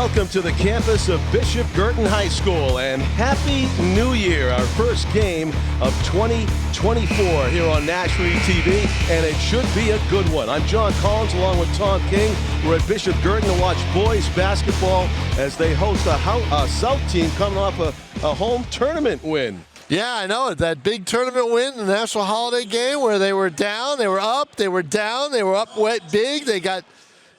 welcome to the campus of Bishop Guertin High School, and Happy New Year, our first game of 2024 here on Nashua TV, and it should be a good one. I'm John Collins along with Tom King. We're at Bishop Guertin to watch boys basketball as they host a South team coming off a home tournament win. Yeah, I know it. That big tournament win, the National Holiday Game, where they were down, they were up, they were down, they were up wet big. They got,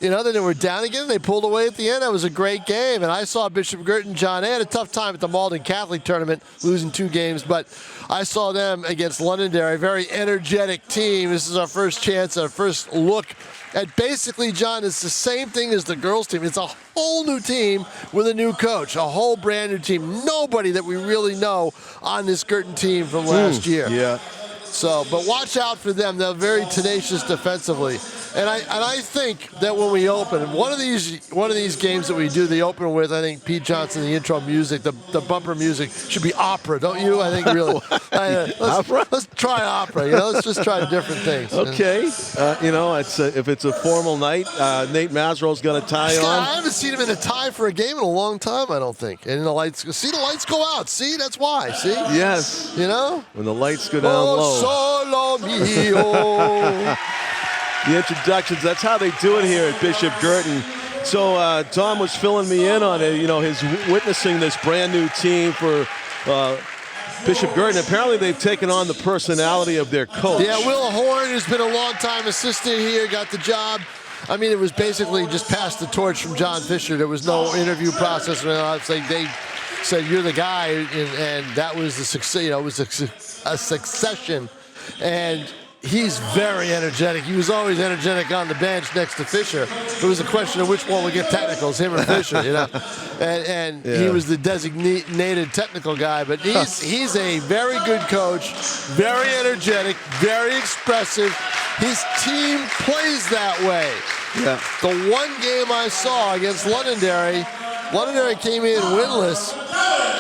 then they were down again. They pulled away at the end. That was a great game. And I saw Bishop Guertin, John. They had a tough time at the Malden Catholic tournament, losing 2 games. But I saw them against Londonderry, a very energetic team. This is our first chance, our first look at basically, John, it's the same thing as the girls' team. It's a whole new team with a new coach, a whole brand new team. Nobody that we really know on this Guertin team from last year. Yeah. So, but watch out for them. They're very tenacious defensively. And I think that when we open, one of these games that we do the open with, I think Pete Johnson, the intro music, the bumper music should be opera, don't you? I think really. Let's try opera. Let's just try different things. Okay. If it's a formal night, Nate Masrow's got a tie on. I haven't seen him in a tie for a game in a long time, I don't think. And the lights go out. See, that's why. See. Yes. When the lights go down low. Solo mio. The introductions, that's how they do it here at Bishop Guertin. So Tom was filling me in on it, his witnessing this brand new team for Bishop Guertin. Apparently they've taken on the personality of their coach. Yeah, Will Horn, who's been a long-time assistant here, got the job. I mean, it was basically just passed the torch from John Fisher. There was no interview process. It's like they said, you're the guy, and that was the success. It was a succession. And he's very energetic. He was always energetic on the bench next to Fisher. It was a question of which one would get technicals, him or Fisher, And he was the designated technical guy. But he's a very good coach, very energetic, very expressive. His team plays that way. Yeah. The one game I saw against Londonderry came in winless,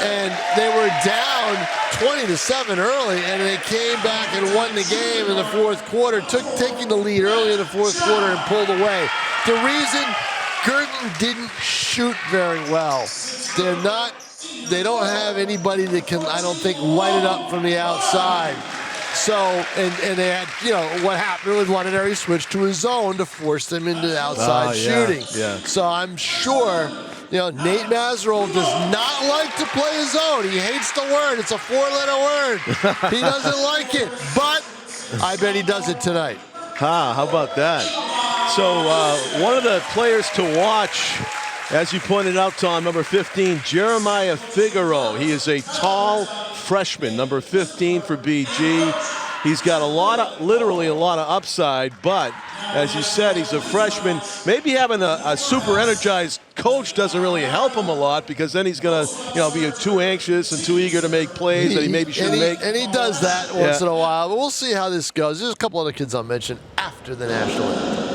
and they were down 20-7 early, and they came back and won the game in the fourth quarter, taking the lead early in the fourth quarter and pulled away. The reason Guertin didn't shoot very well, they don't have anybody that can, I don't think, light it up from the outside. So, and they had, what happened with Londonderry switched to a zone to force them into outside shooting. Yeah. So I'm sure, Nate Masrow does not like to play a zone. He hates the word. It's a 4-letter word. He doesn't like it, but I bet he does it tonight. How about that? So one of the players to watch, as you pointed out, Tom, number 15, Jeremiah Figueroa. He is a tall freshman, number 15 for BG. He's got literally a lot of upside, but as you said, he's a freshman. Maybe having a super energized coach doesn't really help him a lot, because then he's going to, be too anxious and too eager to make plays that he maybe shouldn't make. And he does that once in a while, but we'll see how this goes. There's a couple other kids I'll mention after the national anthem.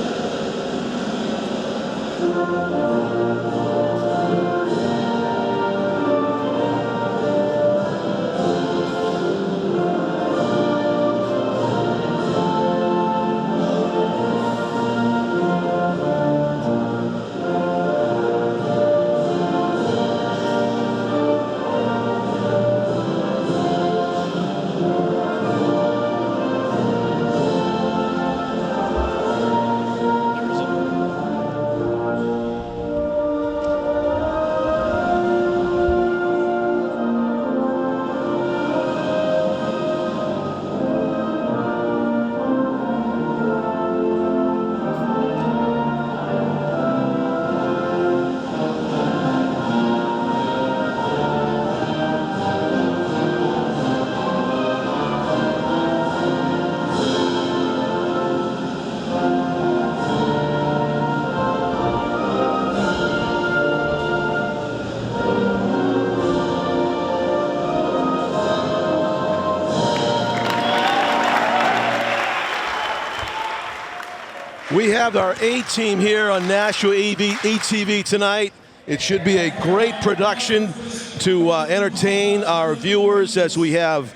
We have our A team here on Nashua ETV tonight. It should be a great production to entertain our viewers as we have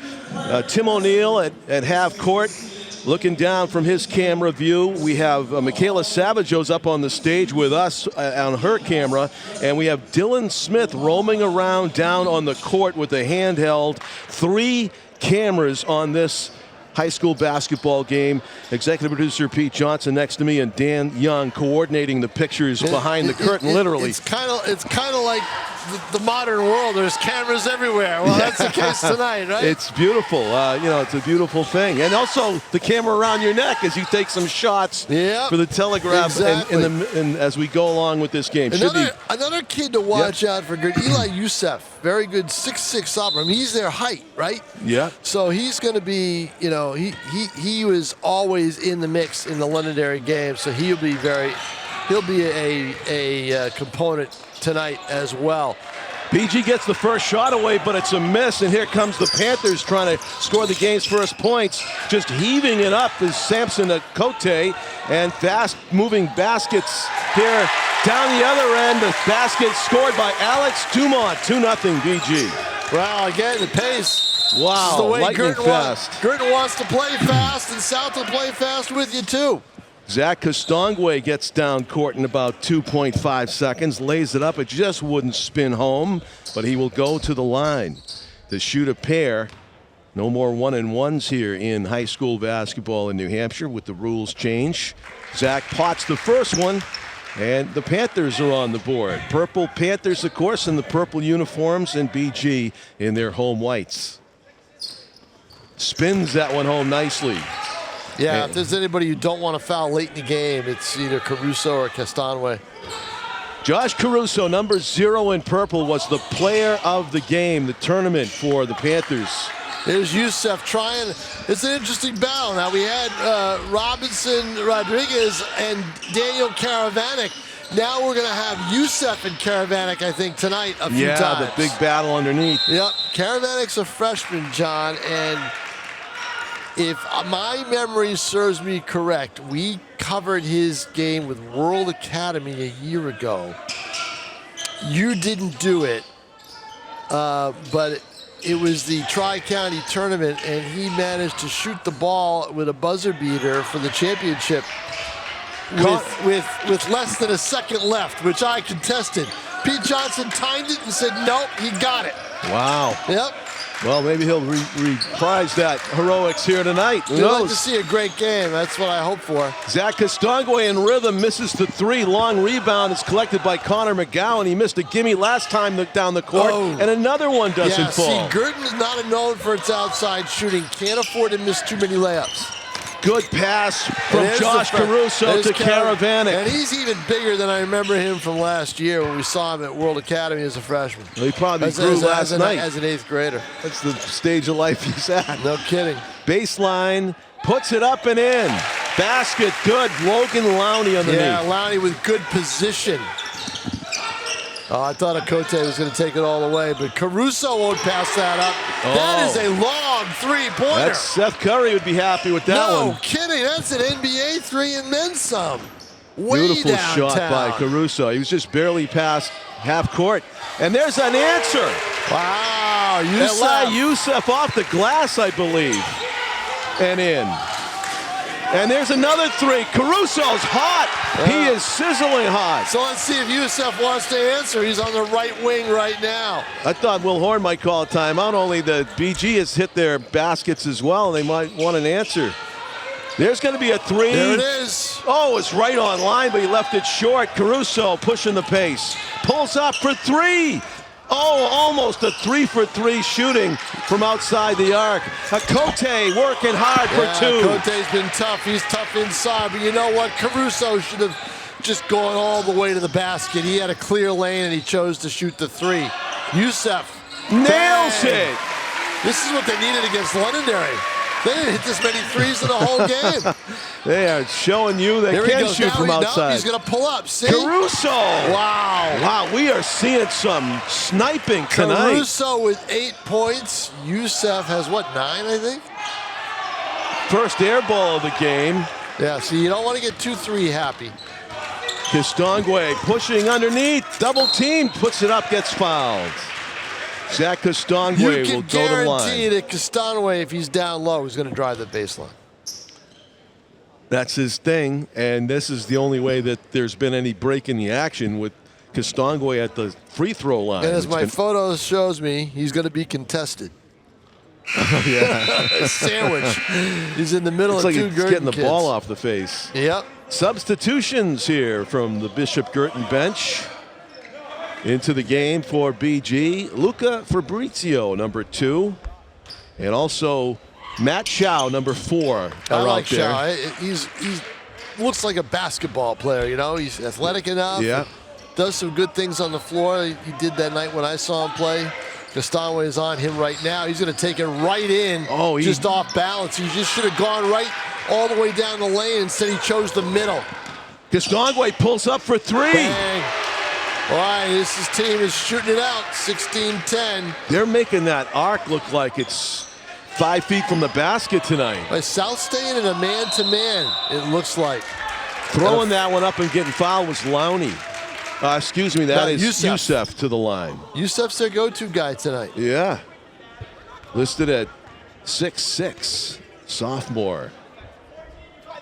Tim O'Neill at half court. Looking down from his camera view, we have Michaela Savageau's up on the stage with us on her camera, and we have Dylan Smith roaming around down on the court with a handheld. 3 cameras on this high school basketball game. Executive producer Pete Johnson next to me, and Dan Young coordinating the pictures behind the curtain, literally. It's kind of like the modern world. There's cameras everywhere. Well, that's the case tonight, right? It's beautiful. It's a beautiful thing. And also the camera around your neck as you take some shots for the Telegraph exactly. and as we go along with this game. Another kid to watch out for good, Eli Youssef. Very good 6'6" sophomore. I mean, he's their height, right? Yeah. So he's going to be, he was always in the mix in the Londonderry game. So he'll be a component tonight as well. BG gets the first shot away, but it's a miss, and here comes the Panthers trying to score the game's first points. Just heaving it up is Samson Akote, and fast-moving baskets here down the other end. The basket scored by Alex Dumont, 2-0 BG. Well, again, the pace. Wow, this is the way lightning fast. Guertin wants to play fast, and South will play fast with you, too. Zach Costongwe gets down court in about 2.5 seconds, lays it up. It just wouldn't spin home, but he will go to the line to shoot a pair. No more 1-and-1s here in high school basketball in New Hampshire with the rules change. Zach pots the first one, and the Panthers are on the board. Purple Panthers, of course, in the purple uniforms, and BG in their home whites. Spins that one home nicely. Yeah, if there's anybody you don't want to foul late in the game, it's either Caruso or Castanway. Josh Caruso, number 0 in purple, was the player of the game, the tournament for the Panthers. There's Youssef trying. It's an interesting battle. Now, we had Robinson Rodriguez and Daniel Karavanek. Now we're going to have Youssef and Karavanek, I think, tonight a few times. Yeah, the big battle underneath. Yep, Karavanek's a freshman, John, and if my memory serves me correct, we covered his game with World Academy a year ago. You didn't do it, but it was the Tri-County tournament, and he managed to shoot the ball with a buzzer beater for the championship with less than a second left, which I contested. Pete Johnson timed it and said, nope, he got it. Wow. Yep. Well, maybe he'll reprise that heroics here tonight. Who knows? I'd like to see a great game. That's what I hope for. Zach Costongwe in rhythm, misses the 3. Long rebound is collected by Connor McGowan. He missed a gimme last time down the court, and another one doesn't fall. See, Guertin is not known for its outside shooting. Can't afford to miss too many layups. Good pass from Josh Caruso to Karavanek. And he's even bigger than I remember him from last year when we saw him at World Academy as a freshman. Well, he probably grew last night. As an 8th grader. That's the stage of life he's at. No kidding. Baseline, puts it up and in. Basket, good. Logan Lowney underneath. Yeah, Lowney with good position. Oh, I thought Akote was going to take it all the way, but Caruso won't pass that up. Oh. That is a long 3-pointer. That's Seth Curry would be happy with that one. No kidding. That's an NBA 3 and then some. Way Beautiful downtown. shot by Caruso. He was just barely past half court. And there's an answer. Wow. Eli Youssef off the glass, I believe. And in. And there's another 3. Caruso's hot. He is sizzling hot. So let's see if Youssef wants to answer. He's on the right wing right now. I thought Will Horn might call a timeout. Only the BG has hit their baskets as well. They might want an answer. There's going to be a 3. There it is. Oh, it's right on line, but he left it short. Caruso pushing the pace. Pulls up for 3. Oh, almost a 3-for-3 shooting from outside the arc. Akote working hard for 2. Akote's been tough. He's tough inside, but you know what? Caruso should have just gone all the way to the basket. He had a clear lane, and he chose to shoot the 3. Youssef nails it. This is what they needed against Londonderry. They didn't hit this many 3s in the whole game. They are showing you they can shoot from outside. No, he's going to pull up. See? Caruso. Wow. Wow, we are seeing some sniping tonight. Caruso with 8 points. Youssef has, what, 9, I think? First air ball of the game. Yeah, so you don't want to get 2-3 happy. Costongwe pushing underneath. Double team. Puts it up, gets fouled. Zach Costongwe will go to the line. You can guarantee that Castanway, if he's down low, is going to drive the baseline. That's his thing, and this is the only way that there's been any break in the action with Castongwe at the free throw line. And as my photo shows me, he's going to be contested. Oh, yeah. Sandwich. He's in the middle It's of like two he's Guertin getting the kids. ball off the face. Yep. Substitutions here from the Bishop Guertin bench. Into the game for BG, Luca Fabrizio, number 2, and also Matt Chow, number 4, I are like out there. Chow. He's looks like a basketball player. You know, he's athletic enough. Yeah. Does some good things on the floor. He did that night when I saw him play. Castongwe is on him right now. He's going to take it right in. Oh, just off balance. He just should have gone right all the way down the lane. Instead, he chose the middle. Castongwe pulls up for 3. Bang. All right, this team is shooting it out, 16-10. They're making that arc look like it's 5 feet from the basket tonight. By South staying in a man-to-man, it looks like. Throwing that one up and getting fouled was Lowney. Excuse me, that is Youssef to the line. Youssef's their go-to guy tonight. Yeah. Listed at 6'6", sophomore.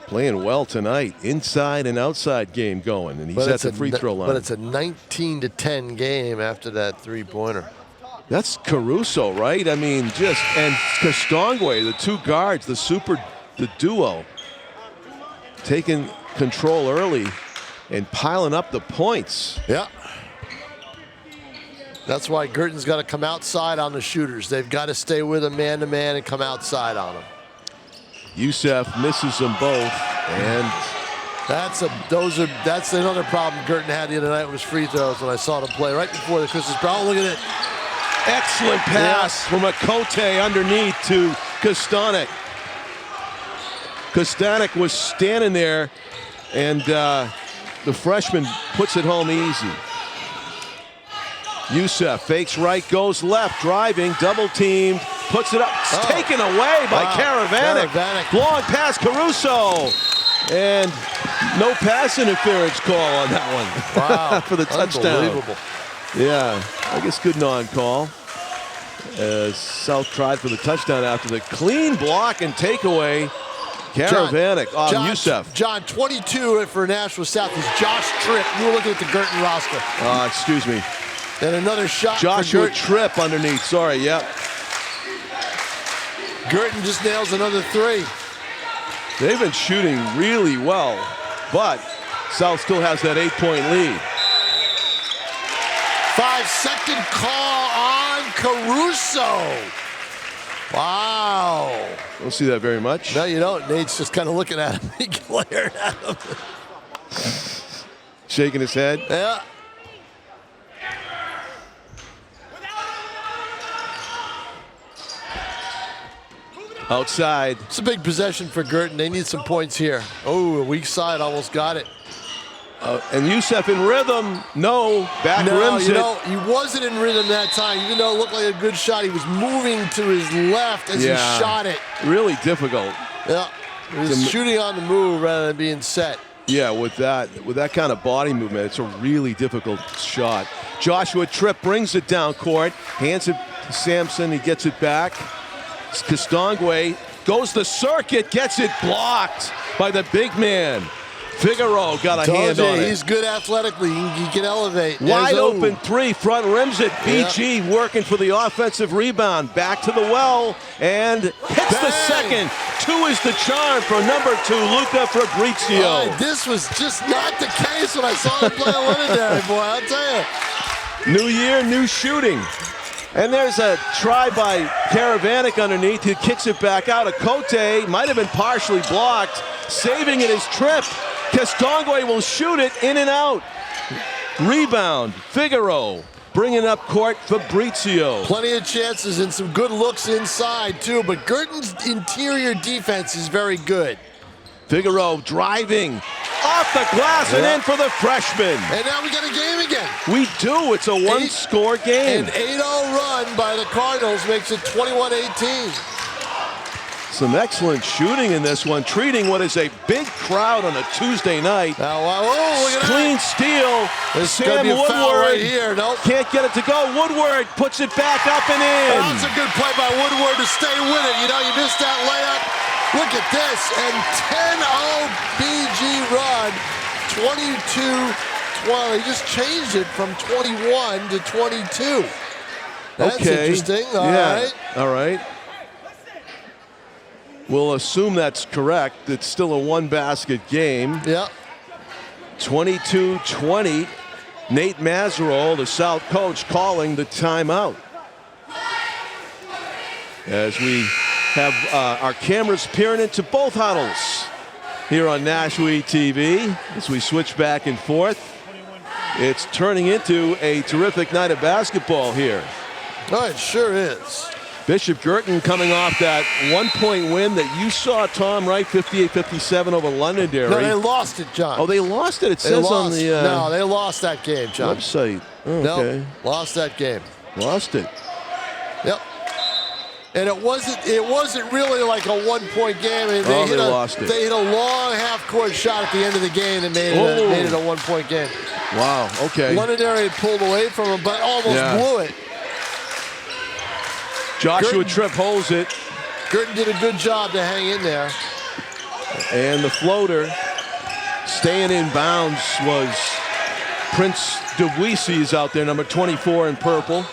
Playing well tonight, inside and outside game going, and he's at the free throw line. But it's a 19-10 game after that three-pointer. That's Caruso, right? I mean, and Castongwe, the 2 guards, the duo, taking control early and piling up the points. Yeah. That's why Guertin's got to come outside on the shooters. They've got to stay with him man-to-man and come outside on him. Youssef misses them both, and that's another problem Guertin had the other night with his free throws when I saw them play right before the Christmas break. Oh, look at it. Excellent pass from a Cote underneath to Kostanek. Kostanek was standing there, and the freshman puts it home easy. Youssef fakes right, goes left, driving, double teamed, puts it up, taken away by Karavanek. Long pass, Caruso. And no pass interference call on that one. Wow. For the touchdown. Unbelievable. Yeah, I guess good non-call. As South tried for the touchdown after the clean block and takeaway. Karavanek on Youssef. John, 22 for Nashua South is Josh Tripp. You were looking at the Guertin roster. Excuse me. And another shot Joshua for Tripp underneath. Sorry, yep. Guertin just nails another 3. They've been shooting really well, but South still has that 8-point lead. 5-second call on Caruso. Wow. Don't see that very much. No, you don't. Nate's just kind of looking at him. He glared at him. Shaking his head. Yeah. Outside. It's a big possession for Guertin. They need some points here. Oh, a weak side almost got it. And Youssef in rhythm. No, back rims it. No, he wasn't in rhythm that time. Even though it looked like a good shot, he was moving to his left as he shot it. Really difficult. Yeah, he was shooting on the move rather than being set. Yeah, with that kind of body movement, it's a really difficult shot. Joshua Tripp brings it down court, hands it to Sampson. He gets it back. Castongwe goes the circuit, gets it blocked by the big man. Figaro got a hand on it. He's good athletically. He can elevate. Wide open 3, front rims it. BG working for the offensive rebound. Back to the well and hits the second. 2 is the charm for number 2, Luca Fabrizio. This was just not the case when I saw him play Legendary, boy. I'll tell you. New year, new shooting. And there's a try by Karavanek underneath. He kicks it back out. A Cote might have been partially blocked. Saving it is Tripp. Castongwe will shoot it in and out. Rebound, Figaro. Bringing up court, Fabrizio. Plenty of chances and some good looks inside, too. But Guertin's interior defense is very good. Figaro driving off the glass and in for the freshman. And now we got a game again. We do. It's a one-score game. An 8-0 run by the Cardinals makes it 21-18. Some excellent shooting in this one, treating what is a big crowd on a Tuesday night. Now, look at clean steal. Sam Woodward right here. Nope. Can't get it to go. Woodward puts it back up and in. That's a good play by Woodward to stay with it. You know, you missed that layup. Look at this, and 10-0 BG run, 22-12. He just changed it from 21 to 22. That's interesting. All right. All right. We'll assume that's correct. It's still a one-basket game. Yeah. 22-20. Nate Mazerow, the South coach, calling the timeout. As we have our cameras peering into both huddles here on Nashua TV as we switch back and forth. It's turning into a terrific night of basketball here. Oh, it sure is. Bishop Guertin coming off that one-point win that you saw, Tom, right? 58-57 over Londonderry. No, they lost it, John. Oh, they lost it? It says on the no, they lost that game, John. website. Oh, okay. No, lost that game. Lost it. Yep. And it wasn't really like a one-point game. I mean, they lost it. They hit a long half-court shot at the end of the game that made it a one-point game. Wow, okay. Londonderry had pulled away from him, but almost blew it. Joshua Tripp holds it. Guertin did a good job to hang in there. And the floater staying in bounds was Prince Dubuisi's out there, number 24 in purple.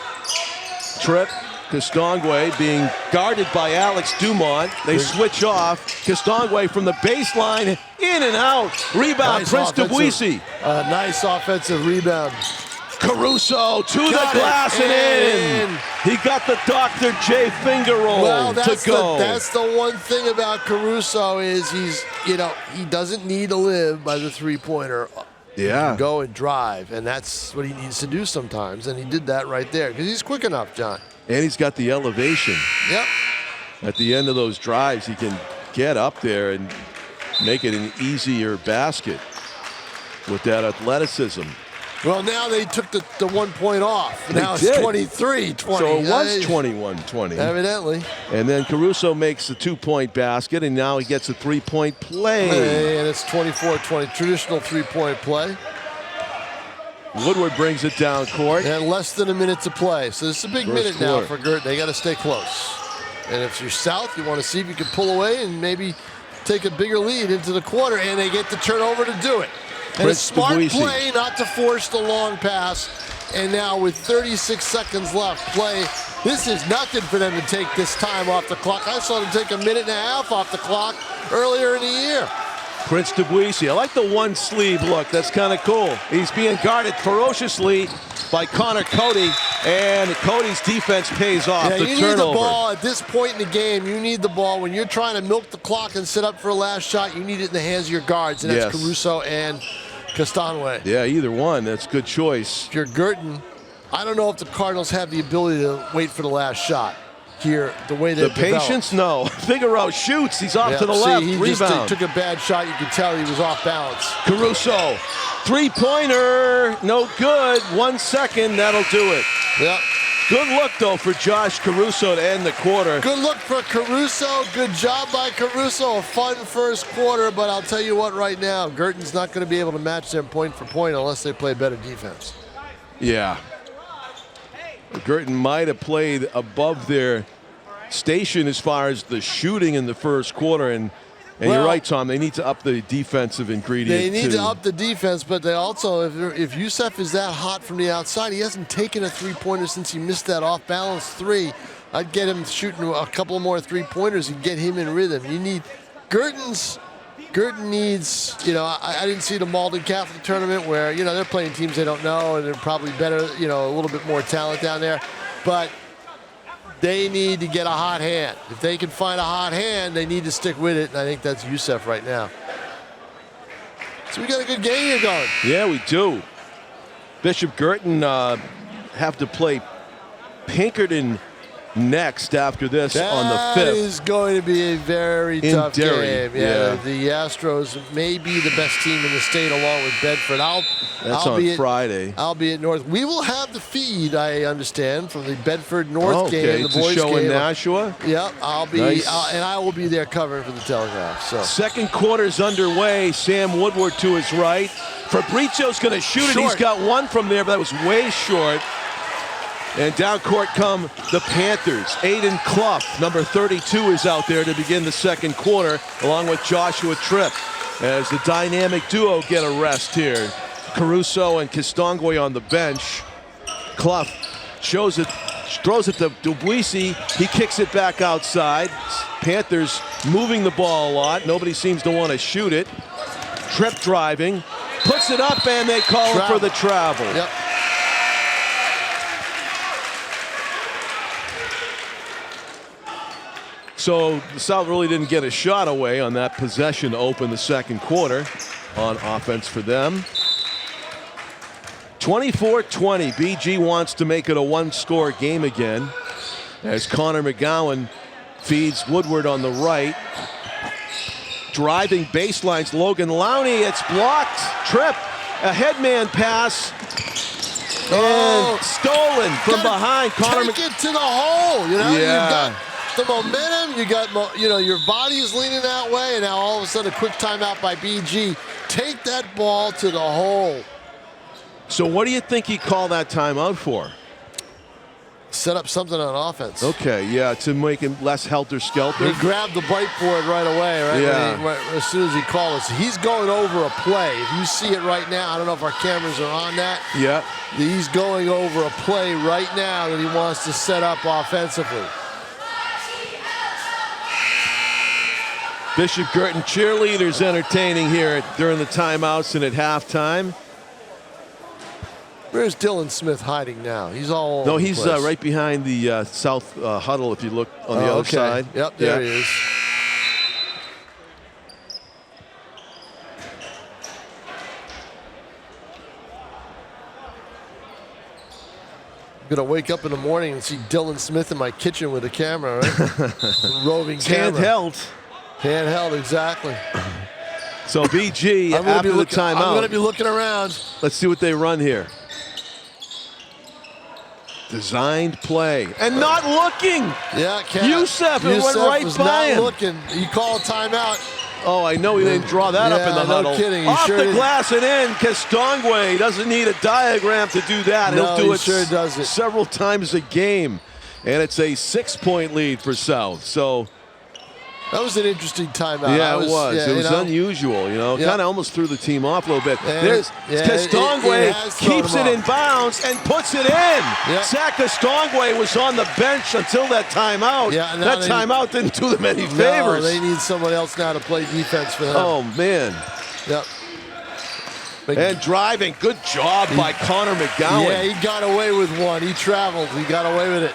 Tripp, Castongwe being guarded by Alex Dumont. They switch off. Castongwe from the baseline, in and out. Rebound, nice Prince Dubuisi. Nice offensive rebound. Caruso to the glass and in. He got the Dr. J finger roll to go. That's the one thing about Caruso is he doesn't need to live by the three-pointer. Yeah. He can go and drive, and that's what he needs to do sometimes, and he did that right there because he's quick enough, John. And he's got the elevation. Yep. At the end of those drives, he can get up there and make it an easier basket with that athleticism. Well, now they took the 1 point off. Now it's 23-20. So it was 21-20. Evidently. And then Caruso makes the 2-point basket, and now he gets a 3-point play. And it's 24-20, traditional 3-point play. Woodward brings it down court. And less than a minute to play. So this is a big minute now for Guertin. They got to stay close. And if you're South, you want to see if you can pull away and maybe take a bigger lead into the quarter, and they get the turnover to do it. And a smart play not to force the long pass. And now with 36 seconds left, play. This is nothing for them to take this time off the clock. I saw them take a minute and a half off the clock earlier in the year. Prince Dubuisi. I like the one sleeve look. That's kind of cool. He's being guarded ferociously by Connor Cody, and Cody's defense pays off. Yeah, you need the ball at this point in the game. You need the ball when you're trying to milk the clock and set up for a last shot. You need it in the hands of your guards, and that's Caruso and Castongwe. Yeah, either one. That's a good choice. If you're Guertin, I don't know if the Cardinals have the ability to wait for the last shot here, the way they're patience, no. Figueroa shoots. He's off to the left. He Rebound. just took a bad shot. You could tell he was off balance. Caruso, three-pointer, no good. 1 second, that'll do it. Yep. Good look, though, for Josh Caruso to end the quarter. Good look for Caruso. Good job by Caruso. A fun first quarter, but I'll tell you what right now, Guertin's not going to be able to match them point for point unless they play better defense. Yeah. Guertin might have played above their station as far as the shooting in the first quarter, and you're right, Tom. They need to up the defensive ingredient. They need to up the defense, but they also, if Youssef is that hot from the outside, he hasn't taken a three-pointer since he missed that off-balance three. I'd get him shooting a couple more three-pointers and get him in rhythm. You need Guertin needs, I didn't see the Malden Catholic tournament where, they're playing teams they don't know and they're probably better, a little bit more talent down there. But they need to get a hot hand. If they can find a hot hand, they need to stick with it, and I think that's Youssef right now. So we got a good game here going. Yeah, we do. Bishop Guertin have to play Pinkerton next after this on the 5th. That is going to be a very tough game. Yeah, the Astros may be the best team in the state along with Bedford. That's on Friday. I'll be at North. We will have the feed, I understand, from the Bedford North game, the boys show game. in Nashua? Yep, I'll be, nice. And I will be there covering for the Telegraph. So second quarter's underway. Sam Woodward to his right. Fabricio's going to shoot it. He's got one from there, but that was way short. And down court come the Panthers. Aiden Clough, number 32, is out there to begin the second quarter, along with Joshua Tripp, as the dynamic duo get a rest here. Caruso and Kistongwe on the bench. Clough shows it, throws it to Dubuisi. He kicks it back outside. Panthers moving the ball a lot. Nobody seems to want to shoot it. Tripp driving, puts it up, and they call him for the travel. Yep. So the South really didn't get a shot away on that possession to open the second quarter on offense for them. 24-20. BG wants to make it a one-score game again as Connor McGowan feeds Woodward on the right. Driving baselines, Logan Lowney. It's blocked. Tripp, a headman pass. And stolen from behind. Connor Take it to the hole. You know, Yeah. you've got the momentum. You got, your body is leaning that way, and now all of a sudden a quick timeout by BG. Take that ball to the hole. So what do you think he called that timeout for? Set up something on offense. Okay, yeah, to make him less helter-skelter. He grabbed the whiteboard right away, right? Yeah. As soon as he called us. He's going over a play. If you see it right now, I don't know if our cameras are on that. Yeah. He's going over a play right now that he wants to set up offensively. Bishop Guertin cheerleaders entertaining here during the timeouts and at halftime. Where's Dylan Smith hiding now? He's all No, over the he's place. right behind the south huddle if you look on the other okay. side. Yep, there he is. I'm gonna wake up in the morning and see Dylan Smith in my kitchen with a camera, right? Roving camera. Handheld. Handheld, exactly. So BG after the timeout. I'm gonna be looking around. Let's see what they run here. Designed play and not looking. Yeah, Youssef, it went right was by not him. looking. He called timeout. Oh, I know he didn't draw that up in the no huddle. kidding. He Off sure the didn't. glass and in. Kistongwe doesn't need a diagram to do that. No, He'll do he it sure doesn't. several times a game. And it's a 6-point lead for South. So That was an interesting timeout. yeah, it was. Yeah, It was unusual, Yeah. kind of almost threw the team off a little bit. And There's yeah, Kistongwe it has thrown keeps him it in off. bounds and puts it in. Yeah. Zach Kistongwe was on the bench until that timeout. Yeah, now that they- timeout didn't do them any No, favors. they need someone else now to play defense for them. Oh, man. Yep. And driving. Good job by Connor McGowan. Yeah, he got away with one. He traveled. He got away with it.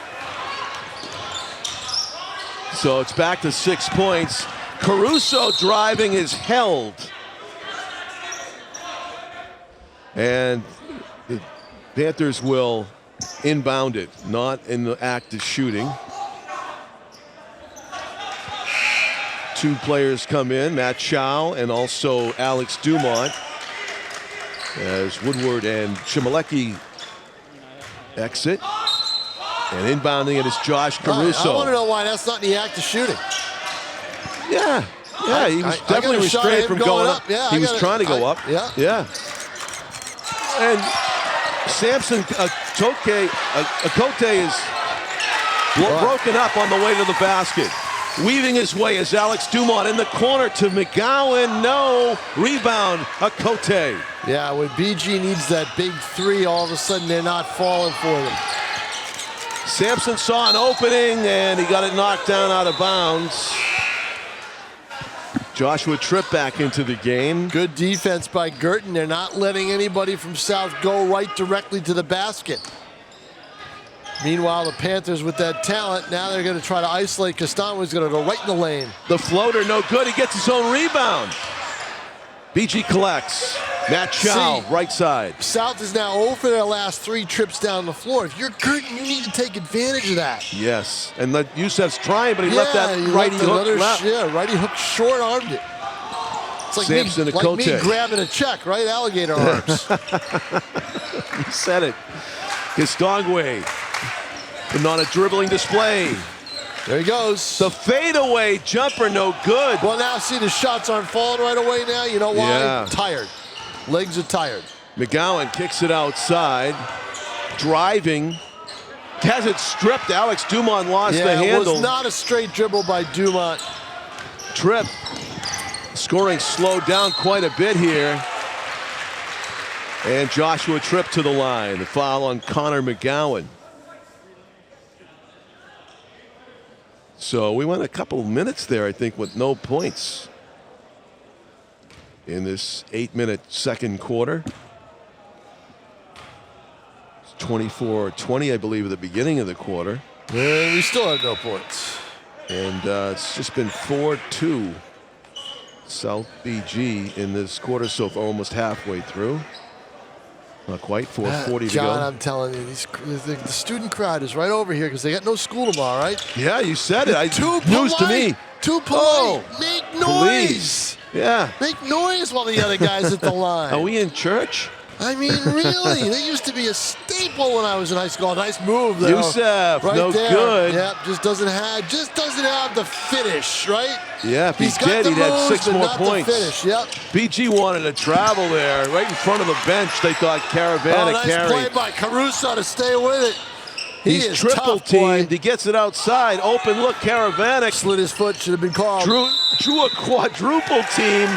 So it's back to 6 points. Caruso driving is held. And the Panthers will inbound it, not in the act of shooting. Two players come in, Matt Chow and also Alex Dumont, as Woodward and Chimalecki exit. And inbounding it is Josh Caruso. I want to know why that's not in the act of shooting. Yeah, he was I got definitely a shot at restrained him from going going up. up. Yeah, he I was got it. trying to go up. Yeah. And Samson Akote is broken up on the way to the basket. Weaving his way is Alex Dumont in the corner to McGowan. No. Rebound, Akote. Yeah, when BG needs that big three, all of a sudden they're not falling for them. Sampson saw an opening, and he got it knocked down out of bounds. Joshua Tripp back into the game. Good defense by Guertin. They're not letting anybody from South go right directly to the basket. Meanwhile, the Panthers with that talent, now they're going to try to isolate. Kistongwe's going to go right in the lane. The floater, no good. He gets his own rebound. BG collects. Matt Chow, right side. South is now 0 for their last 3 trips down the floor. If you're Guertin, you need to take advantage of that. Yes, and Youssef's trying, but he left that righty hook. Righty hook short-armed it. It's like Samson me grabbing a check, right? Alligator arms. You said it. Kistongwe, but not a dribbling display. There he goes. The fadeaway jumper, no good. Well, now see the shots aren't falling right away now. You know why? Yeah. Tired. Legs are tired. McGowan kicks it outside. Driving. has it stripped. Alex Dumont lost the handle. It was not a straight dribble by Dumont. Tripp. Scoring slowed down quite a bit here. And Joshua Tripp to the line. The foul on Connor McGowan. So we went a couple of minutes there, I think, with no points in this 8-minute second quarter. It's 24-20, I believe, at the beginning of the quarter. And we still have no points. And it's just been 4-2 South BG in this quarter so far, almost halfway through. Not quite, 4:40 to John, go. I'm telling you, the student crowd is right over here because they got no school tomorrow, right? Yeah, you said it. Too news polite, to me. Too polite. Oh, Make noise. Please. Yeah. Make noise while the other guy's at the line. Are we in church? I mean, really? They used to be a staple when I was in high school. Nice move, though. Youssef, right no there. good. Yep, just doesn't have the finish, right? Yeah, if he He's did, he'd had 6 but more not points. The finish. Yep. BG wanted to travel there, right in front of the bench. They thought Caravana nice carried. play by Caruso to stay with it. He's triple teamed. He gets it outside. Open look, Caravana. Slid his foot, should have been called. Drew a quadruple team,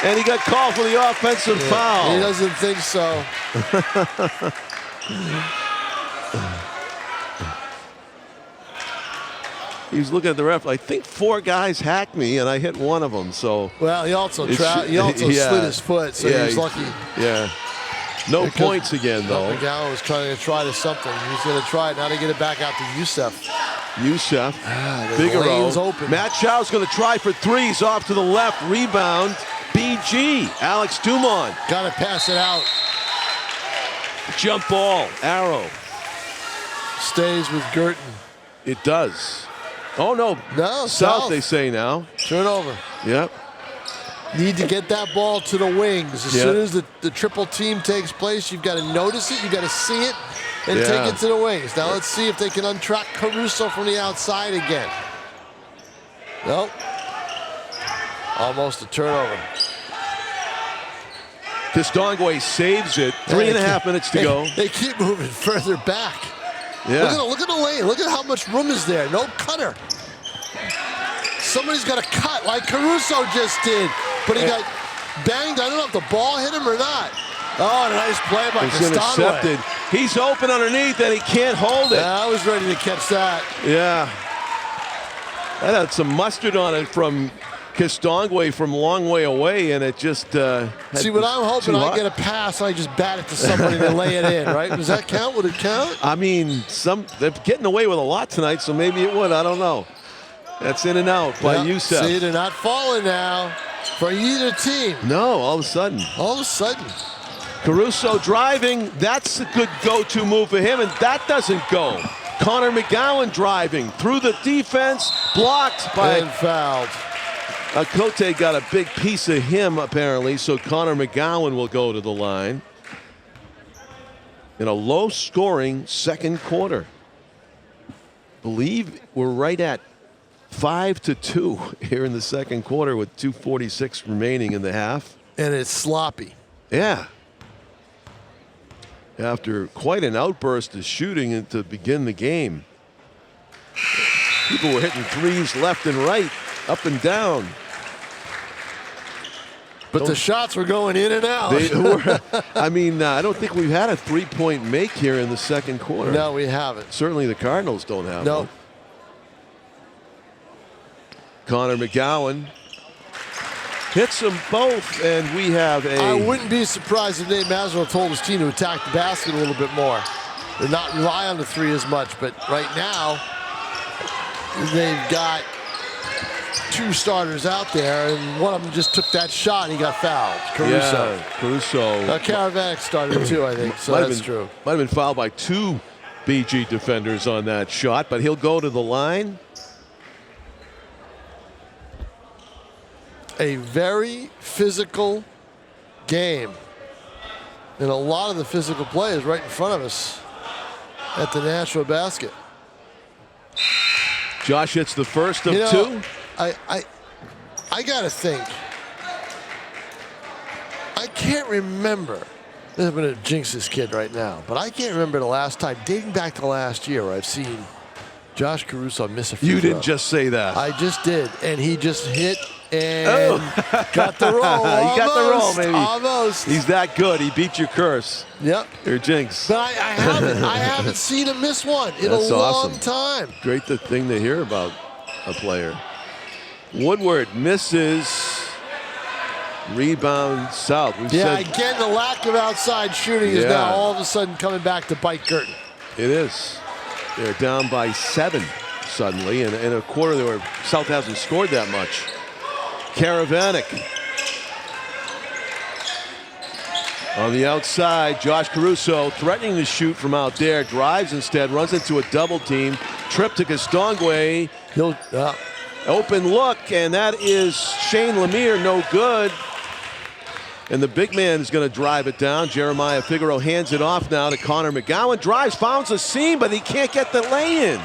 and he got called for the offensive foul. He doesn't think so. He was looking at the ref. I think 4 guys hacked me, and I hit one of them. So well, he also slid his foot, so he was lucky. Yeah. No points again, though. McGowan was trying to try to something. He's going to try it now to get it back out to Youssef. Figaro. Open. Matt Chow's going to try for threes off to the left. Rebound. BG. Alex Dumont. Got to pass it out. Jump ball. Arrow. Stays with Guertin. It does. Oh, no. No, South, they say now. Turnover. Yep. Need to get that ball to the wings. As soon as the triple team takes place, you've got to notice it, you've got to see it, and take it to the wings. Now let's see if they can untrack Caruso from the outside again. Nope. Almost a turnover. Kistongwe saves it. 3.5 minutes to go. They keep moving further back. Yeah. Look at the lane. Look at how much room is there. No cutter. Somebody's got to cut like Caruso just did. But he got banged. I don't know if the ball hit him or not. Oh, a nice play by It's intercepted. He's open underneath and he can't hold it. Yeah, I was ready to catch that. Yeah. That had some mustard on it from Kistongwe from a long way away, and it just see what I'm hoping I get a pass and I just bat it to somebody to lay it in, right? Does that count? Would it count? I mean, they're getting away with a lot tonight, so maybe it would. I don't know. That's in and out by Youssef. See, they're not falling now for either team. No, all of a sudden. All of a sudden. Caruso driving. That's a good go-to move for him, and that doesn't go. Connor McGowan driving through the defense, blocked by... And fouled. Cote got a big piece of him, apparently, so Connor McGowan will go to the line in a low-scoring second quarter. Believe we're right at 5-2 here in the second quarter with 2:46 remaining in the half. And it's sloppy. Yeah. After quite an outburst of shooting to begin the game. People were hitting threes left and right, up and down. But the shots were going in and out. They were, I mean, I don't think we've had a three-point make here in the second quarter. No, we haven't. Certainly the Cardinals don't have no. one. Connor McGowan hits them both, and we have a... I wouldn't be surprised if Nate Maslow told his team to attack the basket a little bit more and not rely on the three as much. But right now, they've got two starters out there, and one of them just took that shot and he got fouled. Caruso. Yeah, Caruso. Caravanic started too, I think, so that's true. Might have been fouled by 2 BG defenders on that shot, but he'll go to the line. A very physical game. And a lot of the physical play is right in front of us at the Nashua basket. Josh hits the first of 2. I gotta think. I can't remember I'm going to jinx this kid right now, but I can't remember the last time, dating back to last year, where I've seen Josh Caruso miss a free throw. You didn't just say that. I just did, and he just hit and got the roll. He got the roll, baby. Almost. He's that good. He beat your curse. Yep. Your jinx. But I haven't seen him miss one in That's a long awesome. time. Great thing to hear about a player. Woodward misses. Rebound South. Again, the lack of outside shooting is now all of a sudden coming back to bite Guertin. It is. They're down by 7 suddenly. And in a quarter where South hasn't scored that much. Karavanik. On the outside, Josh Caruso threatening to shoot from out there. Drives instead, runs into a double team. Trip to Kastongwe. Open look, and that is Shane Lemire, no good. And the big man is going to drive it down. Jeremiah Figueroa hands it off now to Connor McGowan. Drives, founds a seam, but he can't get the lay-in.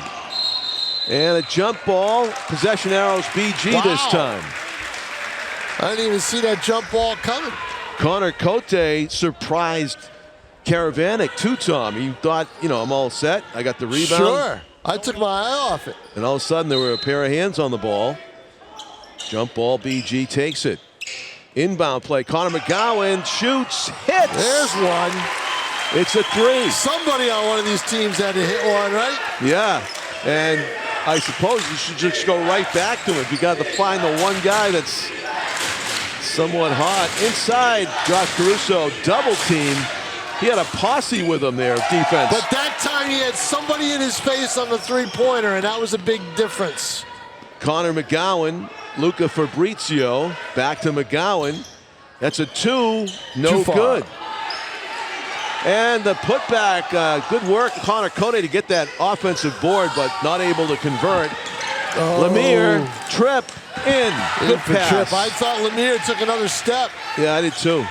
And a jump ball. Possession arrows BG this time. I didn't even see that jump ball coming. Connor Cote surprised Karavanik too, Tom. He thought, I'm all set. I got the rebound. Sure. I took my eye off it. And all of a sudden, there were a pair of hands on the ball. Jump ball, BG takes it. Inbound play, Connor McGowan shoots, hits. There's one. It's a 3. Somebody on one of these teams had to hit one, right? Yeah, and I suppose you should just go right back to it. You got to find the one guy that's somewhat hot. Inside, Josh Caruso, double team. He had a posse with him there, defense. But that time he had somebody in his face on the three-pointer, and that was a big difference. Connor McGowan, Luca Fabrizio, back to McGowan. That's a 2, no good. And the putback, good work, Connor Cote to get that offensive board, but not able to convert. Lemire, trip, in. Good pass. Trip. I thought Lemire took another step. Yeah, I did too.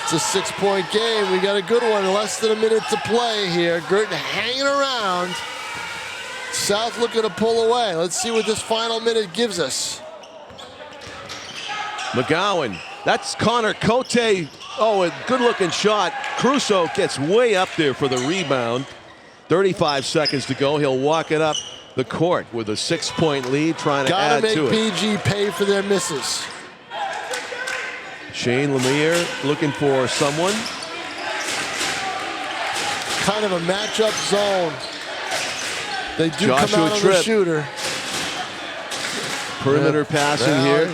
It's a 6-point game. We got a good one. Less than a minute to play here. Guertin hanging around. South looking to pull away. Let's see what this final minute gives us. McGowan. That's Connor Cote. Oh, a good-looking shot. Caruso gets way up there for the rebound. 35 seconds to go. He'll walk it up the court with a 6-point lead, trying to add to it. Gotta make BG pay for their misses. Shane Lemire looking for someone. Kind of a matchup zone. They do Joshua come out on the shooter. Perimeter passing here.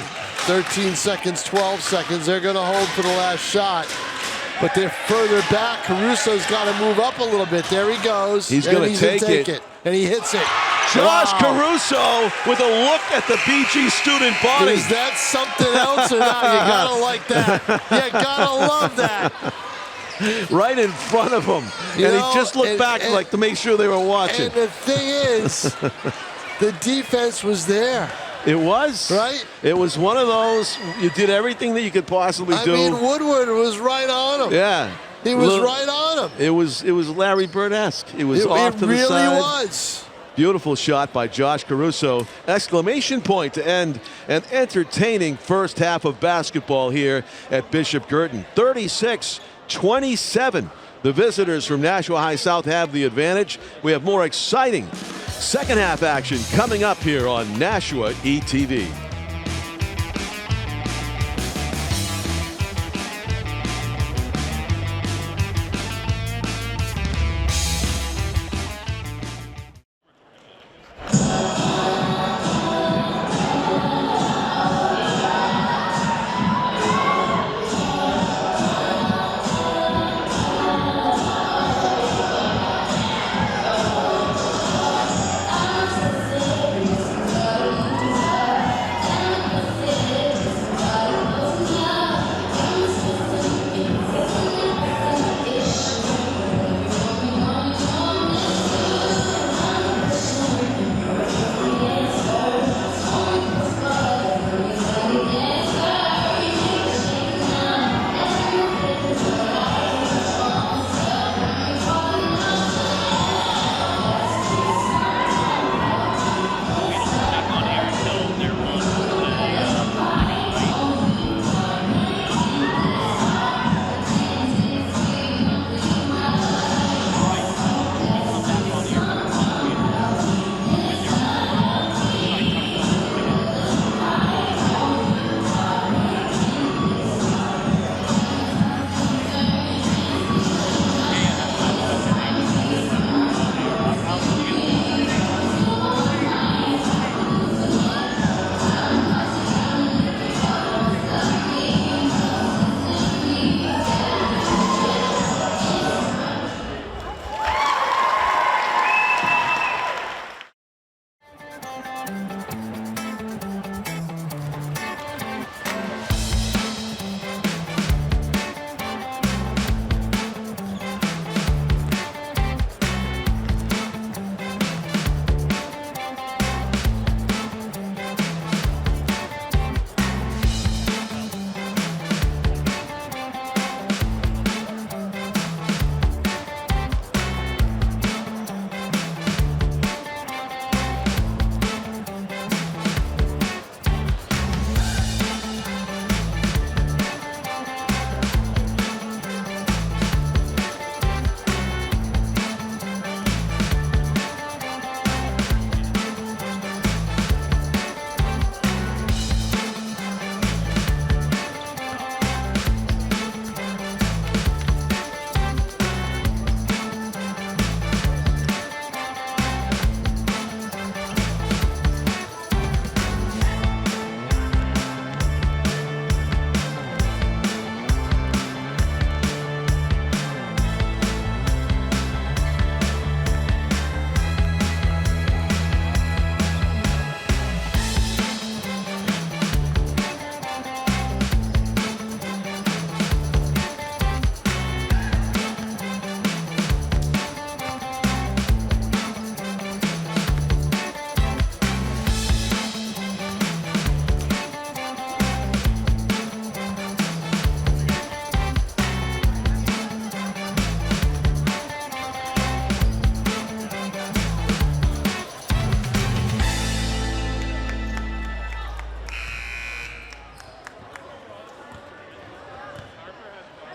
13 seconds, 12 seconds. They're going to hold for the last shot. But they're further back. Caruso's got to move up a little bit. There he goes. He's going to take it. And he hits it. Josh Caruso with a look at the BG student body. Is that something else or not? You got to like that. You got to love that. Right in front of him. He just looked back like to make sure they were watching. And the thing is, the defense was there. It was. Right? It was one of those, you did everything that you could possibly do. I mean, Woodward was right on him. Yeah. He was right on him. It was Larry Bird-esque. It was off to the side. It really was. Beautiful shot by Josh Caruso. Exclamation point to end an entertaining first half of basketball here at Bishop Guertin. 36-27. The visitors from Nashua High South have the advantage. We have more exciting second half action coming up here on Nashua ETV.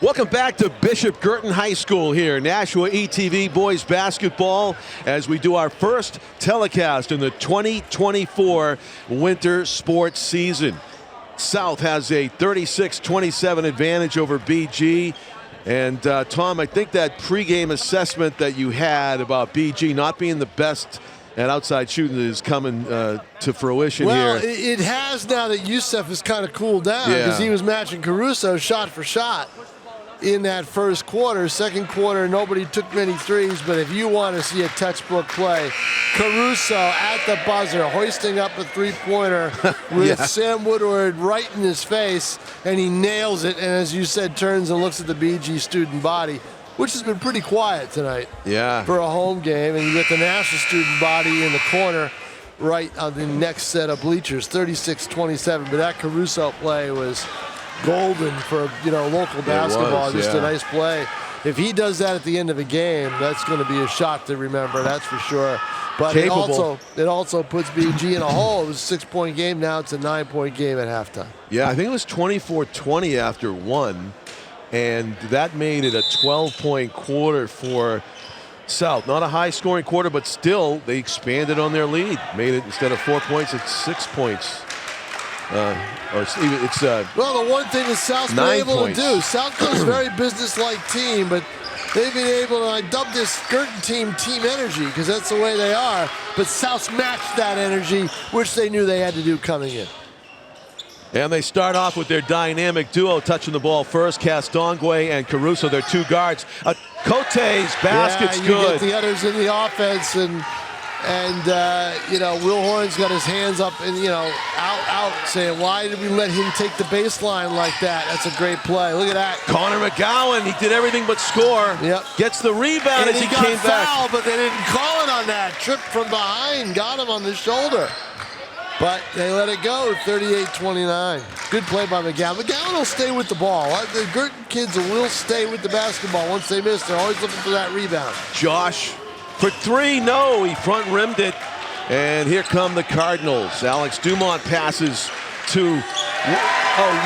Welcome back to Bishop Guertin High School here, Nashua ETV boys basketball, as we do our first telecast in the 2024 winter sports season. South has a 36-27 advantage over BG. And Tom, I think that pregame assessment that you had about BG not being the best at outside shooting is coming to fruition here. Well, it has now that Youssef has kind of cooled down, because he was matching Caruso shot for shot in that first quarter. Second quarter, nobody took many threes, but if you want to see a textbook play, Caruso at the buzzer, hoisting up a three-pointer with Sam Woodward right in his face, and he nails it, and as you said, turns and looks at the BG student body, which has been pretty quiet tonight for a home game, and you get the Nashua student body in the corner right on the next set of bleachers, 36-27, but that Caruso play was golden for local basketball. Just a nice play. If he does that at the end of a game, that's going to be a shot to remember. That's for sure. But it also puts BG in a hole. It was a 6-point game. Now it's a 9-point game at halftime. Yeah, I think it was 24-20 after one, and that made it a 12-point quarter for South. Not a high-scoring quarter, but still they expanded on their lead. Made it, instead of 4 points, it's 6 points. Well, the one thing that South's been able to do, South Carolina's a very business-like team, but they've been able to, I dub this Guertin team energy, because that's the way they are, but South's matched that energy, which they knew they had to do coming in. And they start off with their dynamic duo touching the ball first, Castongwe and Caruso, their two guards. Cote's basket's good. You get the others in the offense, and Will Horn's got his hands up and, out, saying, why did we let him take the baseline like that? That's a great play. Look at that. Connor McGowan, he did everything but score. Yep. Gets the rebound and as he got came fouled, back. But they didn't call it on that. Trip from behind, got him on the shoulder. But they let it go, 38-29. Good play by McGowan. McGowan will stay with the ball. The Guertin kids will stay with the basketball once they miss. They're always looking for that rebound. Josh for three, no, he front rimmed it. And here come the Cardinals. Alex Dumont passes to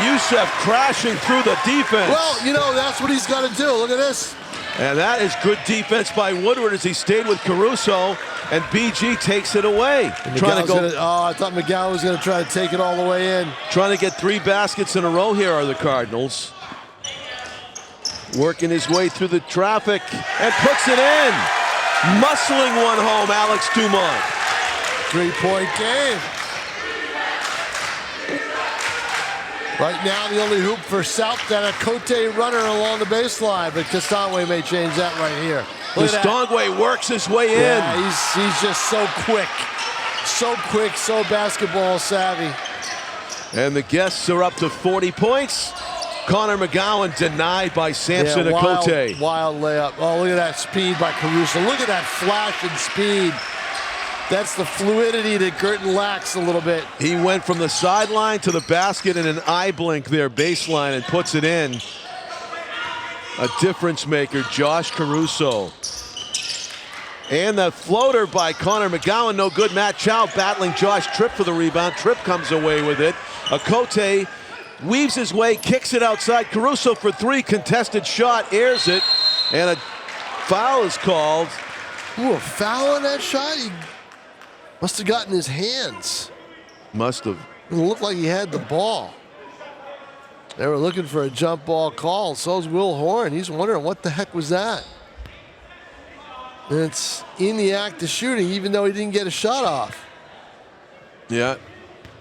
Youssef crashing through the defense. Well, that's what he's got to do. Look at this. And that is good defense by Woodward as he stayed with Caruso, and BG takes it away. Trying to go. I thought McGowan was going to try to take it all the way in. Trying to get 3 baskets in a row here are the Cardinals. Working his way through the traffic and puts it in. Muscling one home, Alex Dumont. 3-point game. Right now, the only hoop for South, that a Cote runner along the baseline, but Castongwe may change that right here. Castongwe works his way in. Yeah, he's just so quick, so basketball savvy. And the guests are up to 40 points. Connor McGowan denied by Samson Akote. Wild layup. Oh, look at that speed by Caruso. Look at that flash and speed. That's the fluidity that Guertin lacks a little bit. He went from the sideline to the basket in an eye blink there, baseline, and puts it in. A difference maker, Josh Caruso. And the floater by Connor McGowan, no good. Matt Chow battling Josh Tripp for the rebound. Tripp comes away with it. Akote weaves his way, kicks it outside. Caruso for 3, contested shot, airs it, and a foul is called. Ooh, a foul on that shot? He must have gotten his hands. Must have. It looked like he had the ball. They were looking for a jump ball call. So's Will Horn. He's wondering what the heck was that. And it's in the act of shooting, even though he didn't get a shot off. Yeah,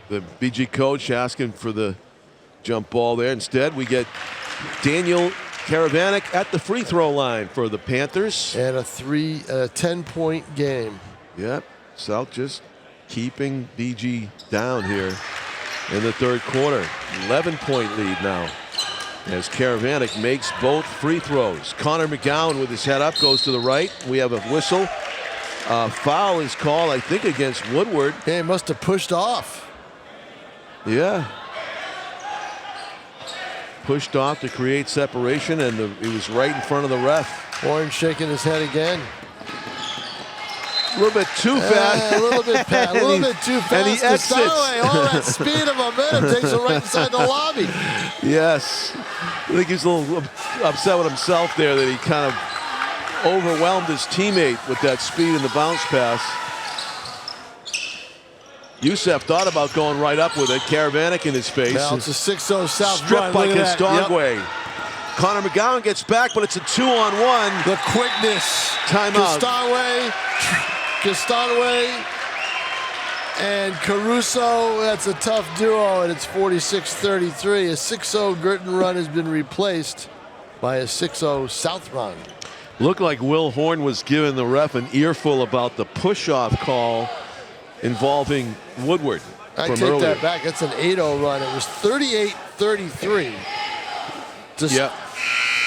the BG coach asking for the jump ball there. Instead, we get Daniel Karavanek at the free throw line for the Panthers. And a 10-point game. Yep, South just keeping BG down here in the third quarter. 11-point lead now as Karavanek makes both free throws. Connor McGowan with his head up goes to the right. We have a whistle. Foul is called, I think, against Woodward. Yeah, he must have pushed off. Yeah. Pushed off to create separation, and he was right in front of the ref. Horn shaking his head again. A little bit too fast. A little bit fast. A little bit too fast. And he exits. All that speed and momentum takes him right inside the lobby. Yes. I think he's a little upset with himself there that he kind of overwhelmed his teammate with that speed in the bounce pass. Youssef thought about going right up with it. Karavanek in his face. Now it's a 6-0 South Stripped run. by Look at that. Kistangwe. Yep. Connor McGowan gets back, but it's a 2-on-1. The quickness. Timeout. Kistangwe and Caruso. That's a tough duo, and it's 46-33. A 6-0 Guertin run has been replaced by a 6-0 South run. Looked like Will Horn was giving the ref an earful about the push-off call involving Woodward I from take earlier. that back. That's an 8-0 run. It was 38-33. Just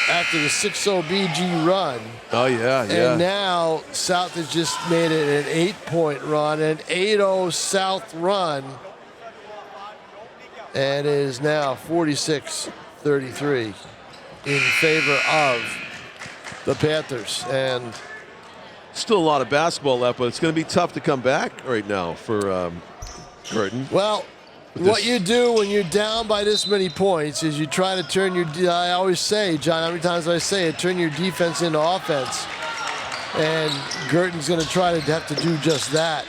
after the 6-0 BG run. Oh, yeah. And now South has just made it an 8-point run, an 8-0 South run. And it is now 46-33 in favor of the Panthers. And still a lot of basketball left, but it's going to be tough to come back right now for Guertin. Well, what you do when you're down by this many points is you try to turn your, I always say, John, how many times do I say it, turn your defense into offense. And Guertin's going to try to have to do just that.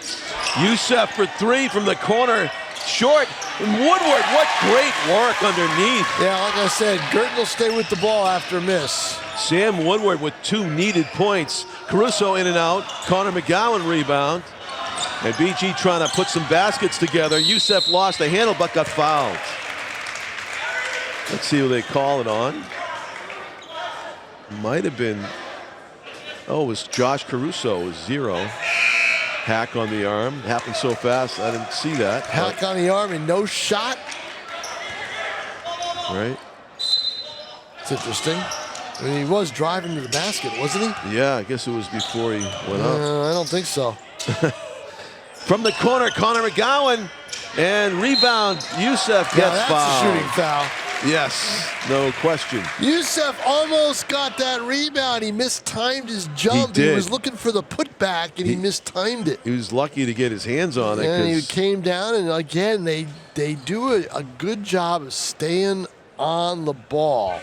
Youssef for three from the corner. Short. And Woodward, what great work underneath. Yeah, like I said, Guertin will stay with the ball after a miss. Sam Woodward with 2 needed points. Caruso in and out. Connor McGowan rebound. And BG trying to put some baskets together. Youssef lost the handle but got fouled. Let's see who they call it on. Might have been, oh, it was Josh Caruso. It was 0. Hack on the arm. Happened so fast, I didn't see that. Hack on the arm and no shot. Right. It's interesting. I mean, he was driving to the basket, wasn't he? Yeah, I guess it was before he went up. I don't think so. From the corner, Connor McGowan, and rebound, Youssef gets that's fouled. a shooting foul. Yes, no question. Youssef almost got that rebound. He mistimed his jump. He did. Was looking for the putback, and he mistimed it. He was lucky to get his hands on it. And he came down, and again, they do a good job of staying on the ball.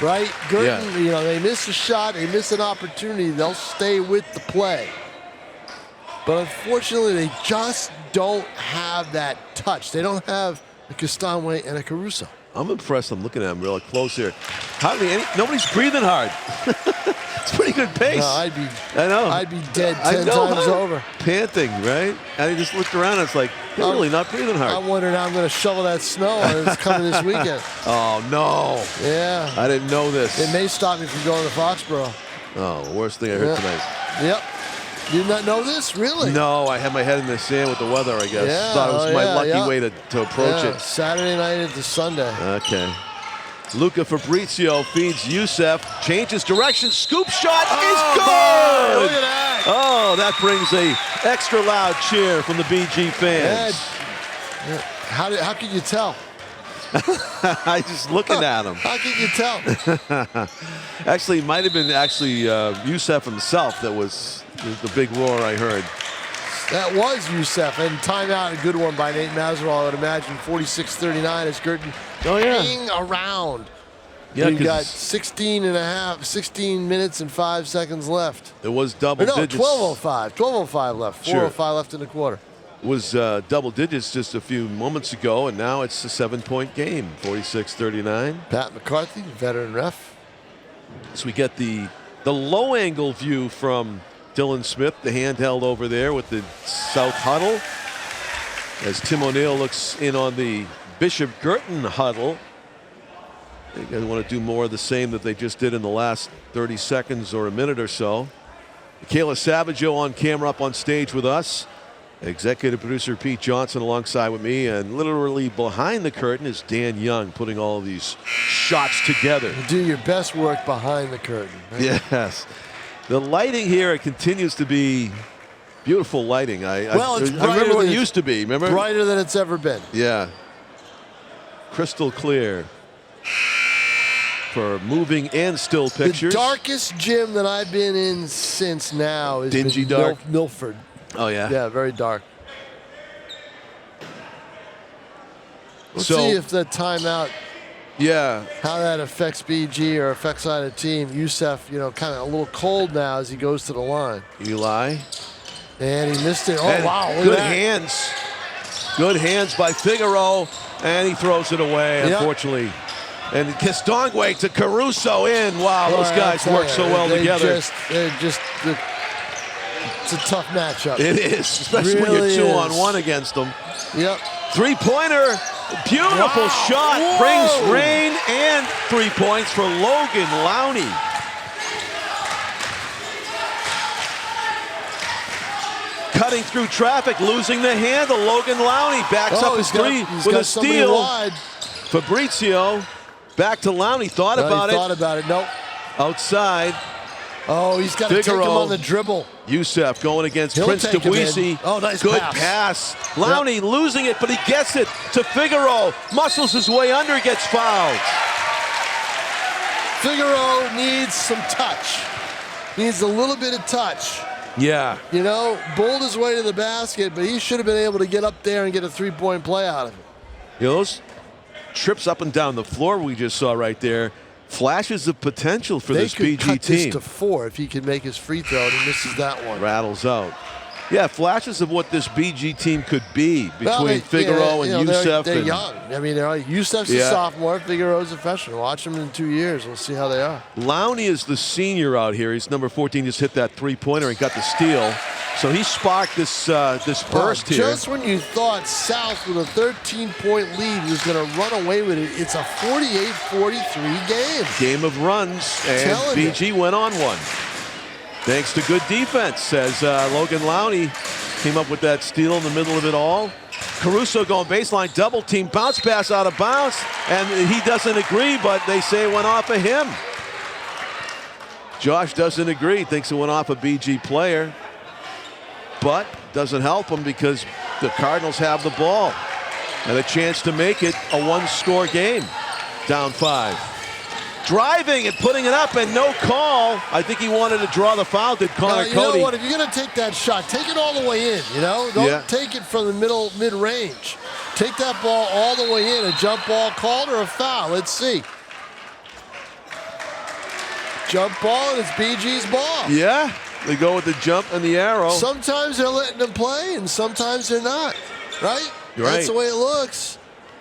Right? Guertin, you know, they miss a shot, they miss an opportunity, they'll stay with the play. But unfortunately, they just don't have that touch. They don't have a Kistangwe and a Caruso. I'm impressed. I'm looking at him real close here. Nobody's breathing hard. It's pretty good pace. No, I'd be dead 10 times over. Panting, right? And he just looked around and it's like, they're really not breathing hard. I'm wondering how I'm going to shovel that snow that's coming this weekend. Oh, no. Yeah. I didn't know this. It may stop me from going to Foxborough. Oh, worst thing I heard tonight. Yep. You did not know this? Really? No, I had my head in the sand with the weather, I guess. Yeah, Thought it was my lucky way to approach it. Saturday night into Sunday. Okay. Luca Fabrizio feeds Youssef, changes direction, scoop shot is good! Look at that! Oh, that brings a extra loud cheer from the BG fans. How can you tell? I just looking at him. How can you tell? Actually, it might have been Youssef himself that was the big roar I heard. That was Youssef, and timeout, a good one by Nate Masvidal, I would imagine. 46-39 as Guertin hanging around. Yeah, you got 16 minutes and 5 seconds left. It was double digits. 12:05. 12:05 left. 4:05 left in the quarter. It was double digits just a few moments ago, and now it's a 7-point game, 46-39. Pat McCarthy, veteran ref. So we get the low angle view from Dylan Smith, the handheld over there with the South huddle. As Tim O'Neill looks in on the Bishop Guertin huddle. They want to do more of the same that they just did in the last 30 seconds or a minute or so. Michaela Savaggio on camera up on stage with us. Executive producer Pete Johnson alongside with me, and literally behind the curtain is Dan Young putting all of these shots together. You do your best work behind the curtain. Right? Yes. The lighting here continues to be beautiful lighting. I remember what it used to be. Remember? Brighter than it's ever been. Yeah. Crystal clear for moving and still pictures. The darkest gym that I've been in since now is Dingy dark. Milford. Oh, yeah? Yeah, very dark. Let's So- see if the timeout, Yeah. how that affects BG or affects either team. Youssef, kind of a little cold now as he goes to the line. Eli. And he missed it. Oh, And wow. Look at good that. hands. Good hands by Figaro. And he throws it away, Yep. unfortunately. And Kistongwe to Caruso in. Wow, those Boy, guys I'll tell work you, so well together. it's a tough matchup. It is, especially when Really you're is. 2-on-1 against them. Yep. Three-pointer, beautiful Wow. shot, Whoa. brings rain and 3 points for Logan Lowney. Cutting through traffic, losing the handle. Logan Lowney backs up his three with a steal. Wide. Fabrizio back to Lowney, thought about it. Nope. Outside, Oh, he's got to take him Figaro. on the dribble. Youssef going against He'll Prince take him in. Dubuisi. Oh, nice Good pass. Lowney losing it, but he gets it to Figaro. Muscles his way under, gets fouled. Figaro needs some touch. Needs a little bit of touch. Yeah. Bowled his way to the basket, but he should have been able to get up there and get a three-point play out of it. Those trips up and down the floor we just saw right there, flashes of potential for They this could BG cut this team. to 4 if he can make his free throw and he misses that one. Rattles out. Yeah, flashes of what this BG team could be between Well, Figaro and Youssef. They're and- young. I mean, Youssef's Yeah. a sophomore, Figaro's a freshman. Watch them in 2 years. We'll see how they are. Lowney is the senior out here. He's number 14, just hit that three-pointer and got the steal. So he sparked this burst here. Just when you thought South with a 13-point lead was going to run away with it, it's a 48-43 game. Game of runs, and Telling you. BG went on one. Thanks to good defense, says Logan Lowney. Came up with that steal in the middle of it all. Caruso going baseline, double team, bounce pass out of bounds, and he doesn't agree, but they say it went off of him. Josh doesn't agree, thinks it went off a BG player, but doesn't help him because the Cardinals have the ball and a chance to make it a one-score game. Down 5. Driving and putting it up and no call. I think he wanted to draw the foul, did Connor You Cody. know what? If you're going to take that shot, take it all the way in, Don't Yeah. take it from the mid-range. Take that ball all the way in. A jump ball called or a foul? Let's see. Jump ball, and it's BG's ball. Yeah, they go with the jump and the arrow. Sometimes they're letting them play, and sometimes they're not. Right? You're right. That's the way it looks.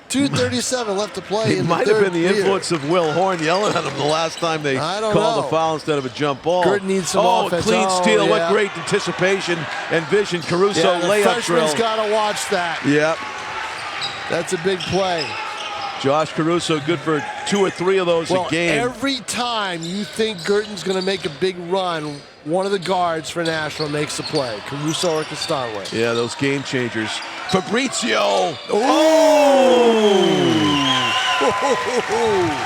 2:37 left to play. It in might the have third been the period. influence of Will Horn yelling at him the last time they I don't called know. a foul instead of a jump ball. Guertin needs some offense. Clean Oh, steal. yeah. What great anticipation and vision. Caruso Yeah, the layup drill. freshman's got to watch that. Yep. That's a big play. Josh Caruso good for 2 or 3 of those a game. Every time you think Guertin's going to make a big run, one of the guards for Nashua makes a play. Caruso or Kastangwe. Yeah, those game changers. Fabrizio.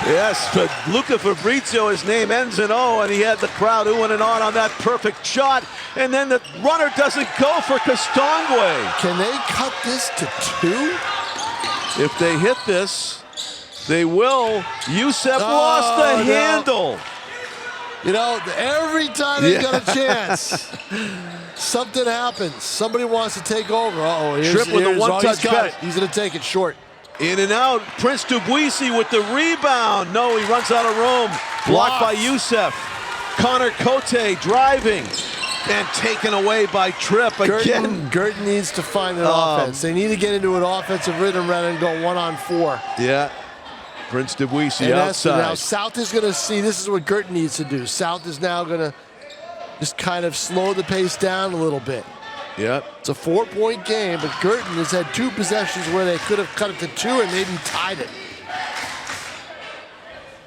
Yes, but Luca Fabrizio, his name ends in O, and he had the crowd oohing and on that perfect shot. And then the runner doesn't go for Kastangwe. Can they cut this to 2? If they hit this, they will. Youssef lost the no. handle. Every time they got a chance, something happens. Somebody wants to take over. Trip with a one-touch he's got it. pass. He's going to take it short. In and out. Prince Dubuisi with the rebound. No, he runs out of room. Blocked by Youssef. Connor Cote driving and taken away by Tripp again. Guertin needs to find an offense. They need to get into an offensive rhythm rather than go 1-on-4. Yeah. Prince Dubuisi And that's outside. now South is going to see, this is what Guertin needs to do. South is now going to just kind of slow the pace down a little bit. Yep. It's a 4-point game, but Guertin has had 2 possessions where they could have cut it to 2 and maybe tied it.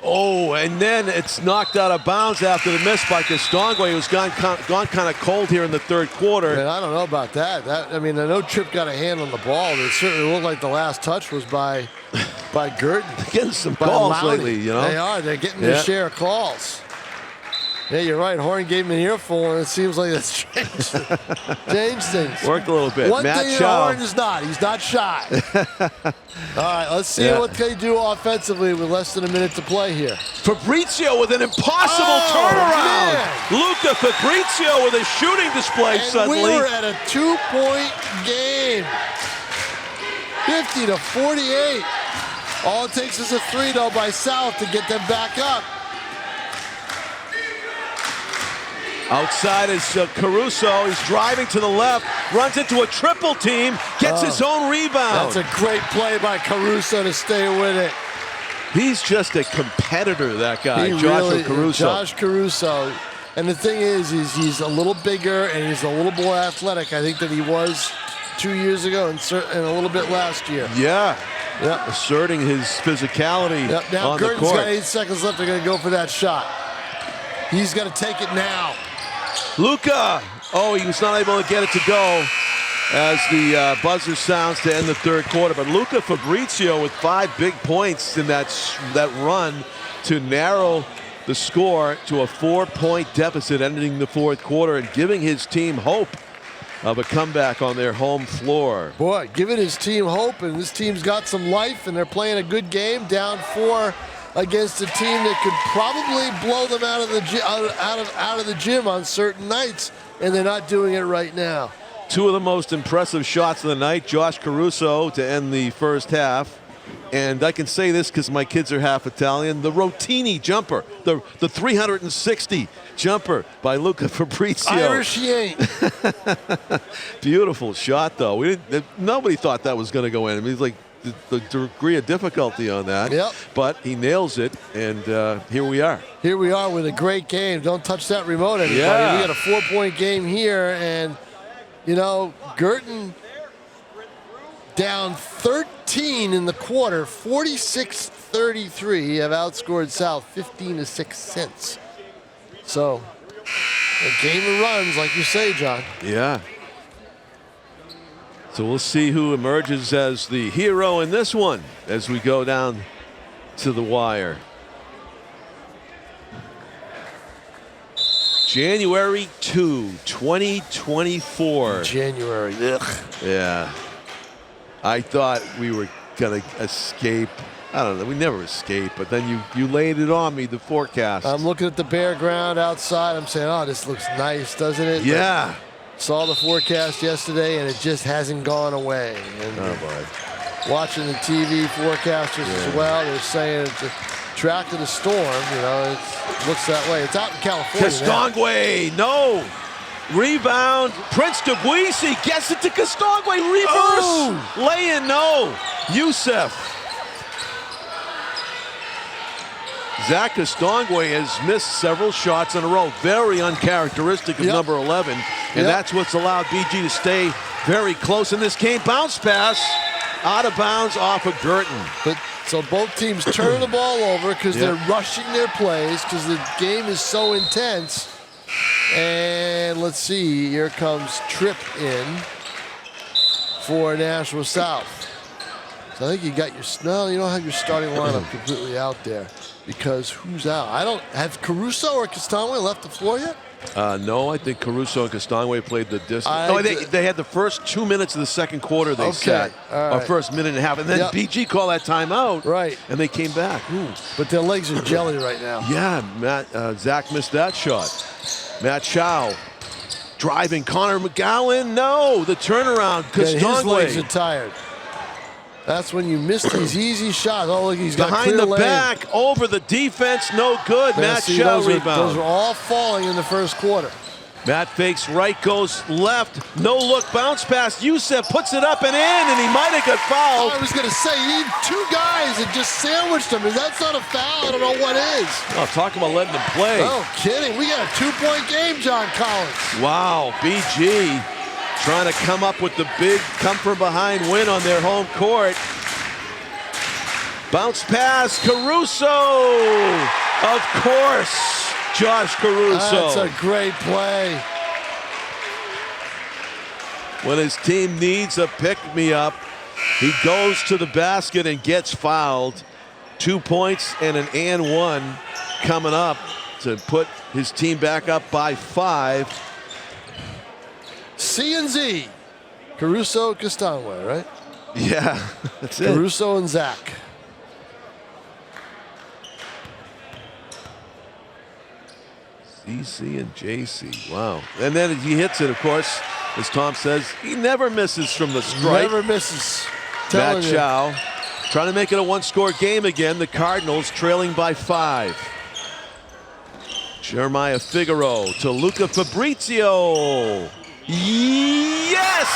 Oh, and then it's knocked out of bounds after the miss by Kastangwe, who's gone kind of cold here in the third quarter. And I don't know about that. I know Tripp got a hand on the ball, but it certainly looked like the last touch was by Guertin. Getting some By calls Lowney. lately, They are. They're getting their share of calls. Yeah, you're right. Horn gave him an earful, and it seems like that's changed things. Worked a little bit. One Matt thing Chow. Horn is not. He's not shy. All right, let's see what they do offensively with less than a minute to play here. Fabrizio with an impossible turnaround. Luca Fabrizio with a shooting display And suddenly. we were at a 2-point game. 50-48. All it takes is a 3, though, by South to get them back up. Outside is Caruso. He's driving to the left, runs into a triple team, gets his own rebound. That's a great play by Caruso to stay with it. He's just a competitor, that guy, Caruso. Josh Caruso. And the thing is he's a little bigger and he's a little more athletic, I think, than he was 2 years ago and a little bit last year. Yeah. Yep. Asserting his physicality Now on the Guertin's court. got 8 seconds left. They're going to go for that shot. He's got to take it now. Luca. Oh, he was not able to get it to go as the buzzer sounds to end the third quarter. But Luca Fabrizio with 5 big points in that run to narrow the score to a 4-point deficit ending the fourth quarter and giving his team hope of a comeback on their home floor. Boy, giving his team hope, and this team's got some life, and they're playing a good game, down 4 against a team that could probably blow them out of the gym on certain nights, and they're not doing it right now. 2 of the most impressive shots of the night. Josh Caruso to end the first half. And I can say this because my kids are half Italian. The Rotini jumper, the 360 jumper by Luca Fabrizio. Irish he ain't. Beautiful shot, though. Nobody thought that was going to go in. I mean, it's like the degree of difficulty on that. Yep. But he nails it, and here we are. Here we are with a great game. Don't touch that remote, anybody. Yeah. We got a 4-point game here, and, you know, Guertin down 13 in the quarter, 46-33, have outscored South 15-6 since. So, a game of runs, like you say, John. Yeah. So we'll see who emerges as the hero in this one as we go down to the wire. January 2, 2024. January. Ugh. Yeah. I thought we were going to escape. I don't know. We never escape, but then you laid it on me, the forecast. I'm looking at the bare ground outside. I'm saying, oh, this looks nice, doesn't it? Yeah. But saw the forecast yesterday, and it just hasn't gone away. And Oh, boy. watching the TV forecasters as well, they're saying it's a track of the storm. You know, it looks that way. It's out in California now. Castongwe, no. Rebound. Prince Dubuisi gets it to Castongwe. Reverse. Lay in, no. Youssef. Zach Castongwe has missed several shots in a row. Very uncharacteristic of number 11. And that's what's allowed BG to stay very close in this game. Bounce pass. Out of bounds off of Guertin. But so both teams turn the ball over because they're rushing their plays because the game is so intense. And let's see, here comes Tripp in for Nashua South. So I think you got your you don't have your starting lineup completely out there because who's out? I don't have Caruso or Castongwe left the floor yet. No, I think Caruso and Castongwe played the distance. They had the first 2 minutes of the second quarter they sat, or first minute and a half, and then BG called that timeout, and they came back. But their legs are jelly right now. Yeah, Zach missed that shot. Matt Chow driving. Connor McGowan, no, the turnaround. His legs are tired. That's when you miss these easy shots. Oh, look, he's got behind the back, over the defense, no good. Matt Chow rebound. Those are all falling in the first quarter. Matt fakes right, goes left, no look, bounce pass. Youssef puts it up and in, and he might have got fouled. I was going to say, you need 2 guys that just sandwiched him. If that's not a foul, I don't know what is. Oh, talk about letting them play. No kidding. We got a 2-point game, John Collins. Wow, BG trying to come up with the big come-from-behind win on their home court. Bounce pass, Caruso. Of course. Josh Caruso. That's a great play. When his team needs a pick-me-up, he goes to the basket and gets fouled. 2 points and an and one coming up to put his team back up by 5. C&Z. Caruso, Castanway, right? Yeah, that's it. Caruso and Zach. CC and JC. Wow. And then he hits it, of course, as Tom says, he never misses from the stripe. Never misses. Matt Chow trying to make it a one-score game again. The Cardinals trailing by 5. Jeremiah Figaro to Luca Fabrizio. Yes!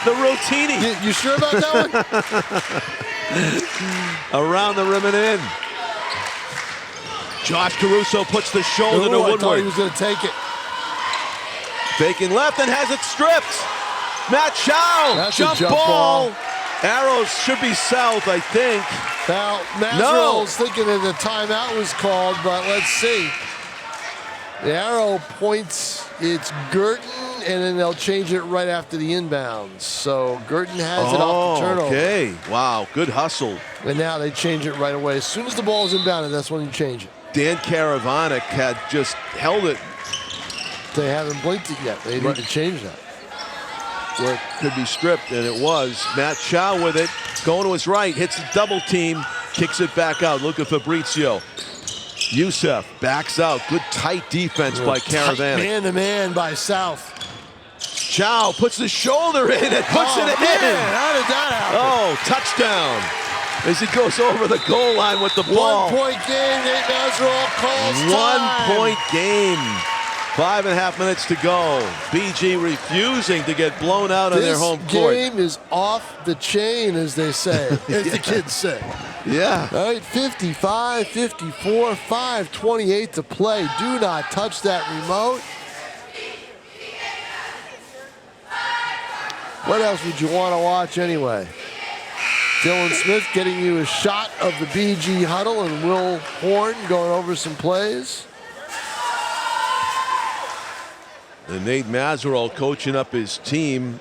The Rotini. You sure about that one? Around the rim and in. Josh Caruso puts the shoulder to I Woodward. thought he was going to take it. Faking left and has it stripped. Matt Chow, That's jump a jump ball. Arrows should be south, I think. Now, Mazerol's thinking that the timeout was called, but let's see. The arrow points, it's Guertin, and then they'll change it right after the inbounds. So Guertin has it off the turnover. Okay, wow, good hustle. And now they change it right away. As soon as the ball is inbounded, that's when you change it. Dan Karavanec had just held it. They haven't blinked it yet. They need to change that. Where it could be stripped, and it was. Matt Chow with it, going to his right, hits the double team, kicks it back out. Luca Fabrizio. Youssef backs out. Good tight defense by Karavanec. Man-to-man by South. Chow puts the shoulder in and puts it in. How did that happen? Oh, touchdown. As he goes over the goal line with the ball. 1 point game. Nate Mazerol calls time. 1 point game. 5.5 minutes to go. BG refusing to get blown out on their home court. This game is off the chain, as they say, as the kids say. Yeah. All right, 55, 54, 5:28 to play. Do not touch that remote. What else would you want to watch anyway? Dylan Smith getting you a shot of the BG huddle and Will Horn going over some plays. And Nate Mazerol coaching up his team.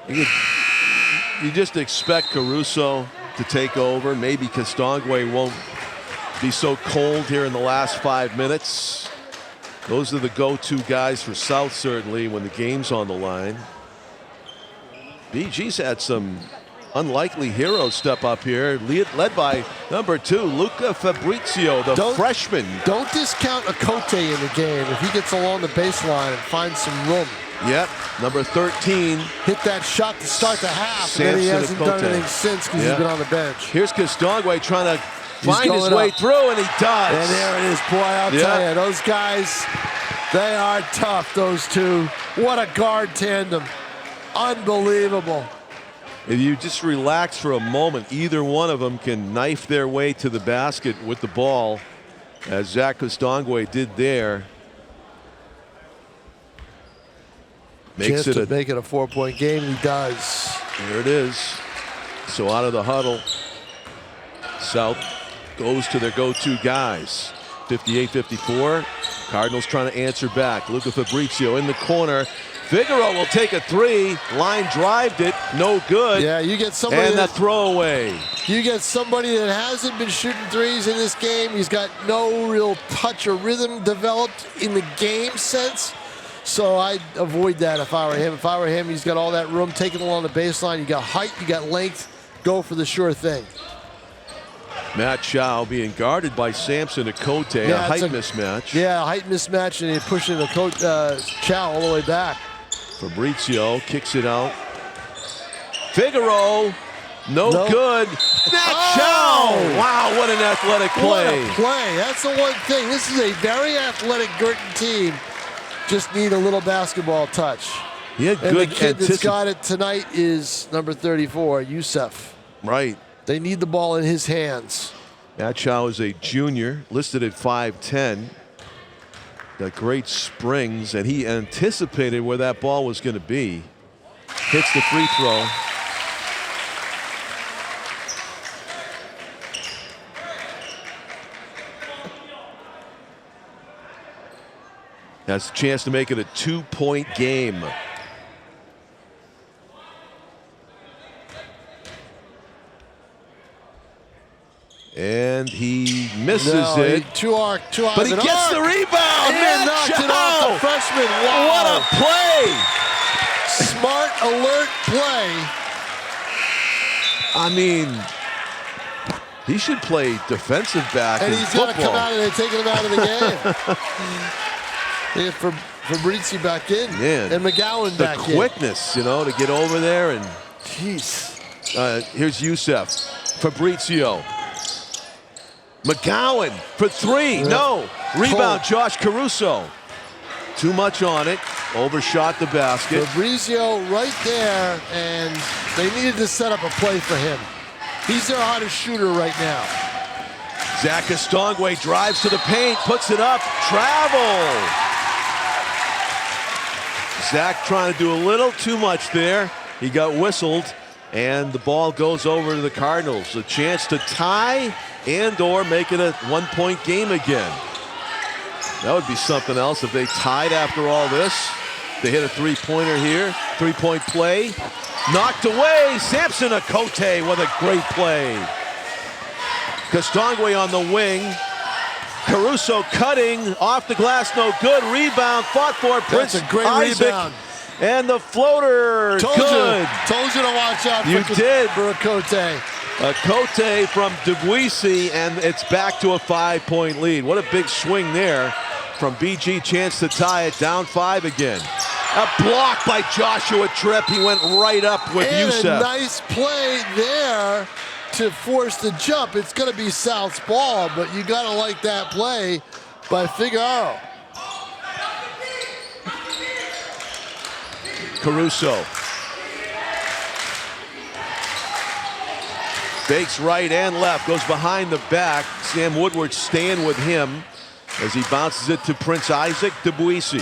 You just expect Caruso to take over. Maybe Castanway won't be so cold here in the last 5 minutes. Those are the go-to guys for South, certainly, when the game's on the line. BG's had some unlikely heroes step up here, led by number 2, Luca Fabrizio, the freshman. Don't discount Okote in the game if he gets along the baseline and finds some room. Yep, number 13. Hit that shot to start the half, and then he hasn't done anything since because he's been on the bench. Here's Castanway trying to find his way through, and he does. And there it is, boy, I'll tell you, those guys, they are tough, those two. What a guard tandem. Unbelievable. If you just relax for a moment, either one of them can knife their way to the basket with the ball, as Zach Castanway did there. Makes it make it a 4-point game. He does. There it is. So out of the huddle, South goes to their go-to guys. 58-54. Cardinals trying to answer back. Luca Fabrizio in the corner. Figaro will take a 3. Line drived it. No good. Yeah, you get somebody. And the throwaway. You get somebody that hasn't been shooting threes in this game. He's got no real touch or rhythm developed in the game sense. So I'd avoid that if I were him. If I were him, he's got all that room taken along the baseline. You got height, you got length. Go for the sure thing. Matt Chow being guarded by Samson Okote. A height mismatch. Yeah, a height mismatch, and he's pushing Chow all the way back. Fabrizio kicks it out. Figaro, no good. Matt Chow! Wow, what an athletic play. What a play. That's the one thing. This is a very athletic Guertin team. Just need a little basketball touch. Yeah, and the kid that's got it tonight is number 34, Youssef. Right. They need the ball in his hands. Matt Chow is a junior, listed at 5'10". Got great springs, and he anticipated where that ball was going to be. Hits the free throw. Has a chance to make it a 2-point game. And he misses it. Too high. But he gets the rebound. And knocked it off the freshman. Wow. What a play. Smart, alert play. I mean, he should play defensive back and in he's football. got to come out and they're taking him out of the game. They get Fabrizio back in. Man, and McGowan back in. The quickness, you know, to get over there. And jeez. Here's Youssef. Fabrizio. McGowan for three. Yeah. No. Rebound, Josh Caruso. Too much on it. Overshot the basket. Fabrizio right there, and they needed to set up a play for him. He's their hottest shooter right now. Zach Estongwe drives to the paint, puts it up, travel. Zach trying to do a little too much there. He got whistled, and the ball goes over to the Cardinals. A chance to tie and or make it a one-point game again. That would be something else if they tied after all this. They hit a three-pointer here. Three-point play. Knocked away. Samson Okote with a great play. Castongwe on the wing. Caruso cutting off the glass. No good. Rebound fought for Prince That's a great Isaac. Rebound. And the floater. Told you to watch out for Okote. Okote from Debussy, and it's back to a 5-point lead. What a big swing there from BG. Chance to tie it, down 5 again. A block by Joshua Tripp. He went right up with Youssef. And a nice play there to force the jump. It's going to be South's ball, but you got to like that play by Figueroa. Caruso. Fakes right and left, goes behind the back. Sam Woodward staying with him as he bounces it to Prince Isaac. Debussy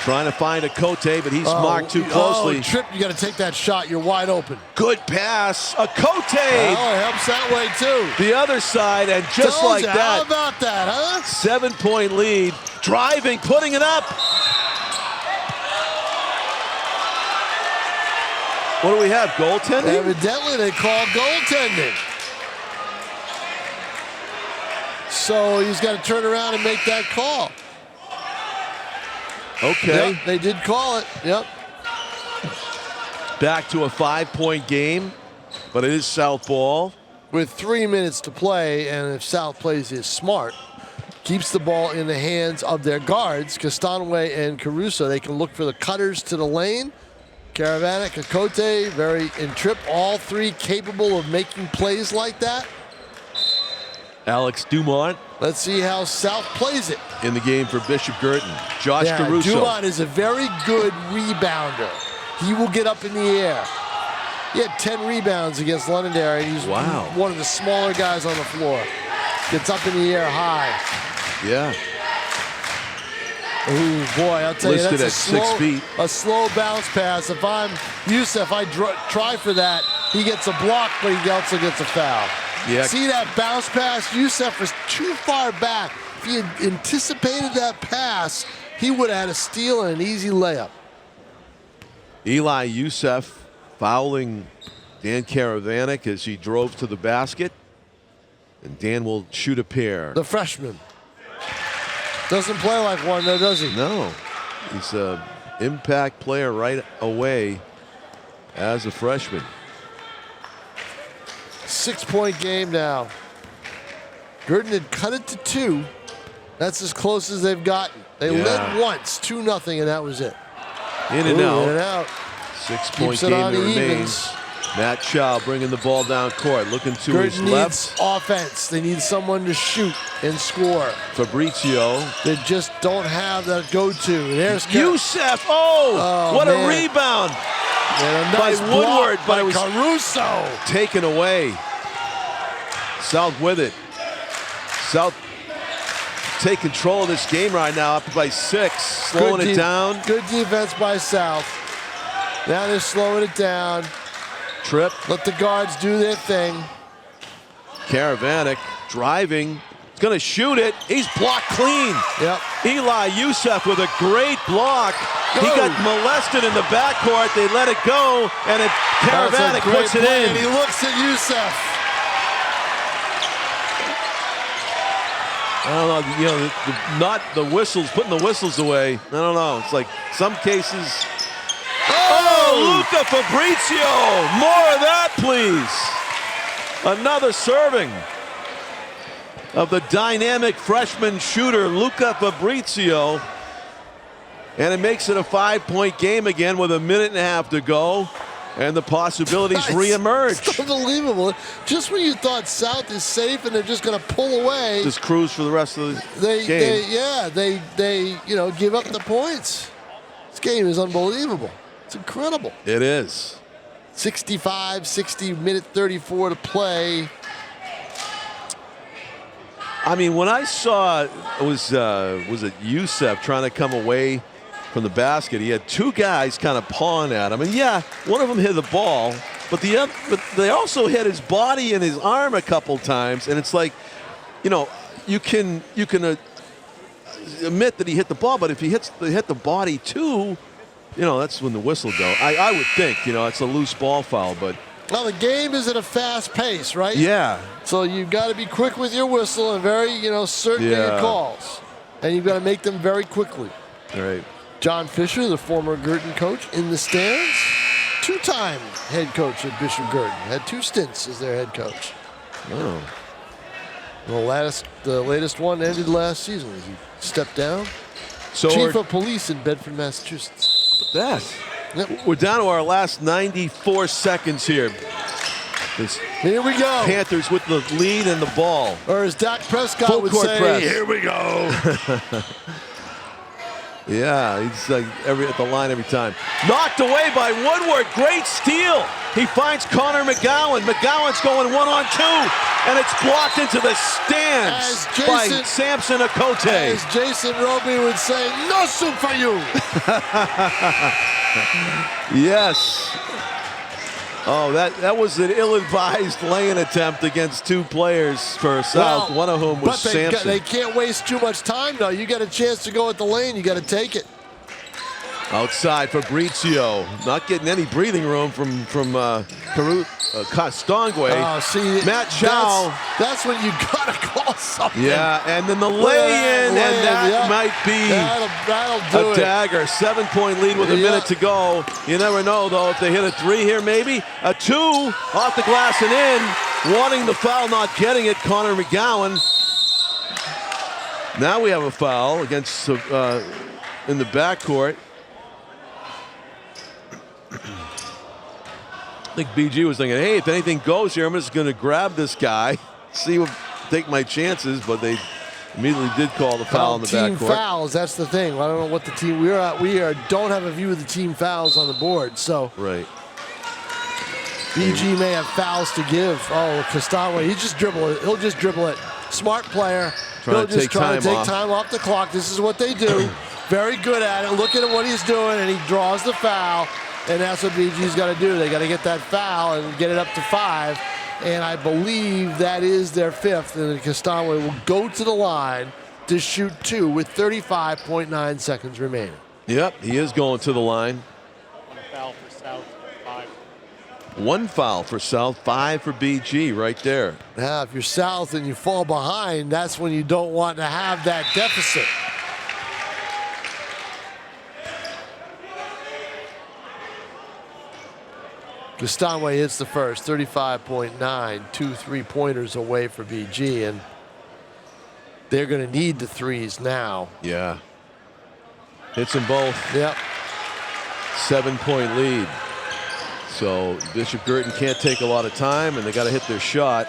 trying to find a Okote, but he's marked too closely. Tripp, you got to take that shot. You're wide open. Good pass. Okote. Oh, it helps that way too. The other side, and just like that. How about that, huh? 7-point lead. Driving, putting it up. What do we have, goaltending? Evidently they call goaltending. So he's got to turn around and make that call. Okay. Yep, they did call it, yep. Back to a 5-point game, but it is South ball. With 3 minutes to play, and if South plays is smart, keeps the ball in the hands of their guards, Castanway and Caruso, they can look for the cutters to the lane. Caravanek, Okote, and Tripp, all three capable of making plays like that. Alex Dumont. Let's see how South plays it. In the game for Bishop Guertin. Josh Caruso. Dumont is a very good rebounder. He will get up in the air. He had 10 rebounds against Londonderry. He's one of the smaller guys on the floor. Gets up in the air high. Yeah. Ooh, boy, I'll tell you, that's at 6 feet. A slow bounce pass. If I'm Youssef, I try for that. He gets a block, but he also gets a foul. Yeah. See that bounce pass? Youssef was too far back. If he had anticipated that pass, he would have had a steal and an easy layup. Eli Youssef fouling Dan Caravanek as he drove to the basket. And Dan will shoot a pair. The freshman. Doesn't play like one, though, does he? No. He's an impact player right away as a freshman. 6-point game now. Guertin had cut it to 2. That's as close as they've gotten. They led once, 2-0, and that was it. In and out. In and out. 6-point game that remains. Matt Chow bringing the ball down court, looking to his left. Needs offense. They need someone to shoot and score. Fabrizio. They just don't have that go-to. There's Youssef. What a rebound. And a nice by Woodward, but by it was Caruso. Taken away. South with it. South take control of this game right now, up by 6, slowing it down. Good defense by South. Now they're slowing it down. Tripp. Let the guards do their thing. Caravanek driving. He's going to shoot it. He's blocked clean. Yep. Eli Youssef with a great block. He got molested in the backcourt. They let it go, and Caravanek puts it in. And he looks at Youssef. I don't know, you know, not the whistles, putting the whistles away. I don't know. It's like some cases. Oh, Luca Fabrizio. More of that, please. Another serving of the dynamic freshman shooter, Luca Fabrizio. And it makes it a 5-point game again with a minute and a half to go. And the possibilities reemerge. It's unbelievable. Just when you thought South is safe and they're just going to pull away, just cruise for the rest of the game. They you know, give up the points. This game is unbelievable. It's incredible. It is. 65-60, minute 34 to play. I mean, when I saw it was it Youssef trying to come away from the basket, he had two guys kind of pawing at him, and yeah, one of them hit the ball, but they also hit his body and his arm a couple times, and it's like, you know, you can admit that he hit the ball, but if he hit the body too, you know, that's when the whistle go. I would think, you know, it's a loose ball foul, but. Well, the game is at a fast pace, right? Yeah. So you've got to be quick with your whistle and very, you know, certain in your calls, and you've got to make them very quickly. All right. John Fisher, the former Guertin coach, in the stands. Two-time head coach at Bishop Guertin. Had 2 stints as their head coach. Oh. The latest one ended last season. He stepped down. So Chief of Police in Bedford, Massachusetts. That. Yep. We're down to our last 94 seconds here. Here we go. Panthers with the lead and the ball. Or as Dak Prescott would say, press. Here we go. Yeah, he's like at the line every time. Knocked away by Woodward. Great steal. He finds Connor McGowan. McGowan's going 1-on-2, and it's blocked into the stands by Samson Okote. As Jason Roby would say, no soup for you. Yes. Oh, that was an ill-advised laying attempt against 2 players for South, one of whom was Sampson. They can't waste too much time, though. You got a chance to go at the lane. You got to take it. Outside Fabrizio, not getting any breathing room from Castongwe. Oh, see, Matt Chow. That's when you got to call something. Yeah, and then the lay-in, and that might be that'll do a dagger. 7-point lead with a minute to go. You never know, though, if they hit a 3 here, maybe. A 2 off the glass and in. Wanting the foul, not getting it, Connor McGowan. Now we have a foul against in the backcourt. I think BG was thinking, hey, if anything goes here, I'm just going to grab this guy, take my chances, but they immediately did call the foul in the backcourt. Team fouls, that's the thing. I don't know what the team we don't have a view of the team fouls on the board, so. Right. BG may have fouls to give. Oh, Castongwe, he'll just dribble it. Smart player. He'll just try to take time off the clock. This is what they do. Very good at it. Look at what he's doing, and he draws the foul. And that's what BG's got to do. They got to get that foul and get it up to 5. And I believe that is their 5th. And Castongwe will go to the line to shoot 2 with 35.9 seconds remaining. Yep, he is going to the line. 1 foul for South, 5. 1 foul for South, 5 for BG right there. Now, if you're South and you fall behind, that's when you don't want to have that deficit. Castongwe hits the first, 35.9, 2 3-pointers away for BG, and they're going to need the 3s now. Yeah. Hits them both. Yep. 7-point lead. So Bishop Guertin can't take a lot of time, and they got to hit their shot.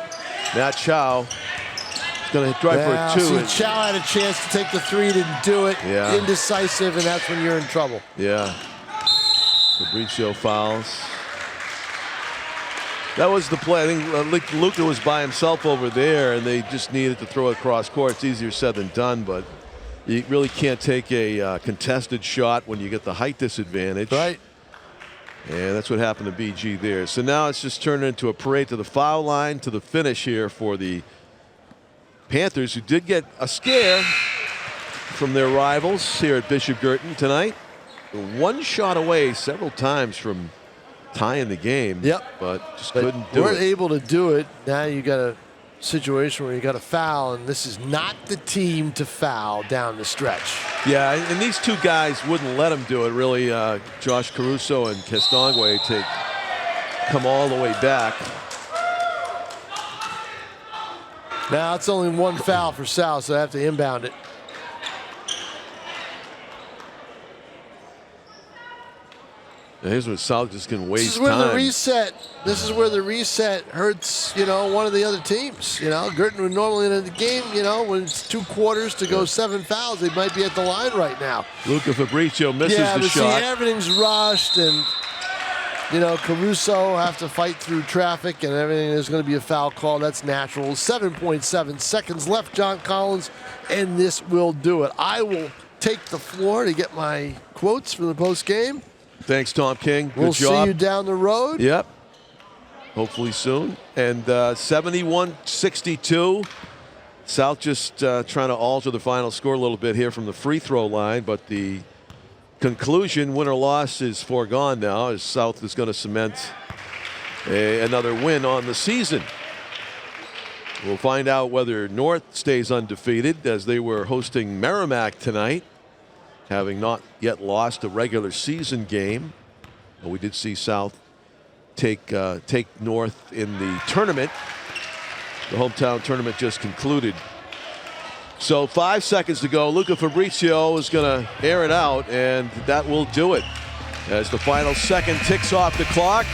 Matt Chow is going to drive for a 2. See, Chow had a chance to take the 3, didn't do it. Yeah. Indecisive, and that's when you're in trouble. Yeah. Fabrizio fouls. That was the play. I think Luka was by himself over there, and they just needed to throw it across court. It's easier said than done, but you really can't take a contested shot when you get the height disadvantage. Right. And that's what happened to BG there. So now it's just turned into a parade to the foul line, to the finish here for the Panthers, who did get a scare from their rivals here at Bishop Guertin tonight. 1 shot away several times from tying the game. Yep. But just couldn't do it. Weren't able to do it. Now you got to situation where you got a foul, and this is not the team to foul down the stretch. Yeah, and these two guys wouldn't let him do it, really. Josh Caruso and Castonguay to come all the way back. Now it's only one foul for South, so I have to inbound it. Here's what South just can waste This is where time. the reset. This is where the reset hurts. One of the other teams. Guertin would normally in the game. When it's 2 quarters to go 7 fouls, they might be at the line right now. Luca Fabricio misses the shot. See, everything's rushed, and Caruso have to fight through traffic and everything. There's going to be a foul call. That's natural. 7.7 seconds left, John Collins, and this will do it. I will take the floor to get my quotes for the post game. Thanks, Tom King. Good We'll job. see you down the road. Yep. Hopefully soon. And 71-62. South just trying to alter the final score a little bit here from the free throw line, but the conclusion, win or loss, is foregone now, as South is going to cement another win on the season. We'll find out whether North stays undefeated, as they were hosting Merrimack tonight, having not yet lost a regular season game. But we did see South take North in the tournament. The hometown tournament just concluded. So 5 seconds to go. Luca Fabricio is going to air it out, and that will do it as the final second ticks off the clock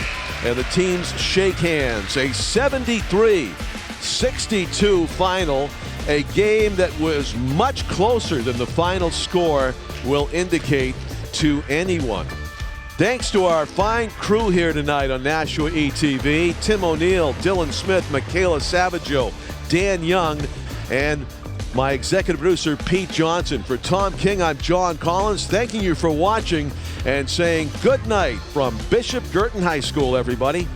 and the teams shake hands. A 73-62 final, a game that was much closer than the final score will indicate to anyone. Thanks to our fine crew here tonight on Nashua ETV: Tim O'Neill, Dylan Smith, Michaela Savaggio, Dan Young, and my executive producer, Pete Johnson. For Tom King, I'm John Collins, thanking you for watching and saying good night from Bishop Guertin High School, everybody.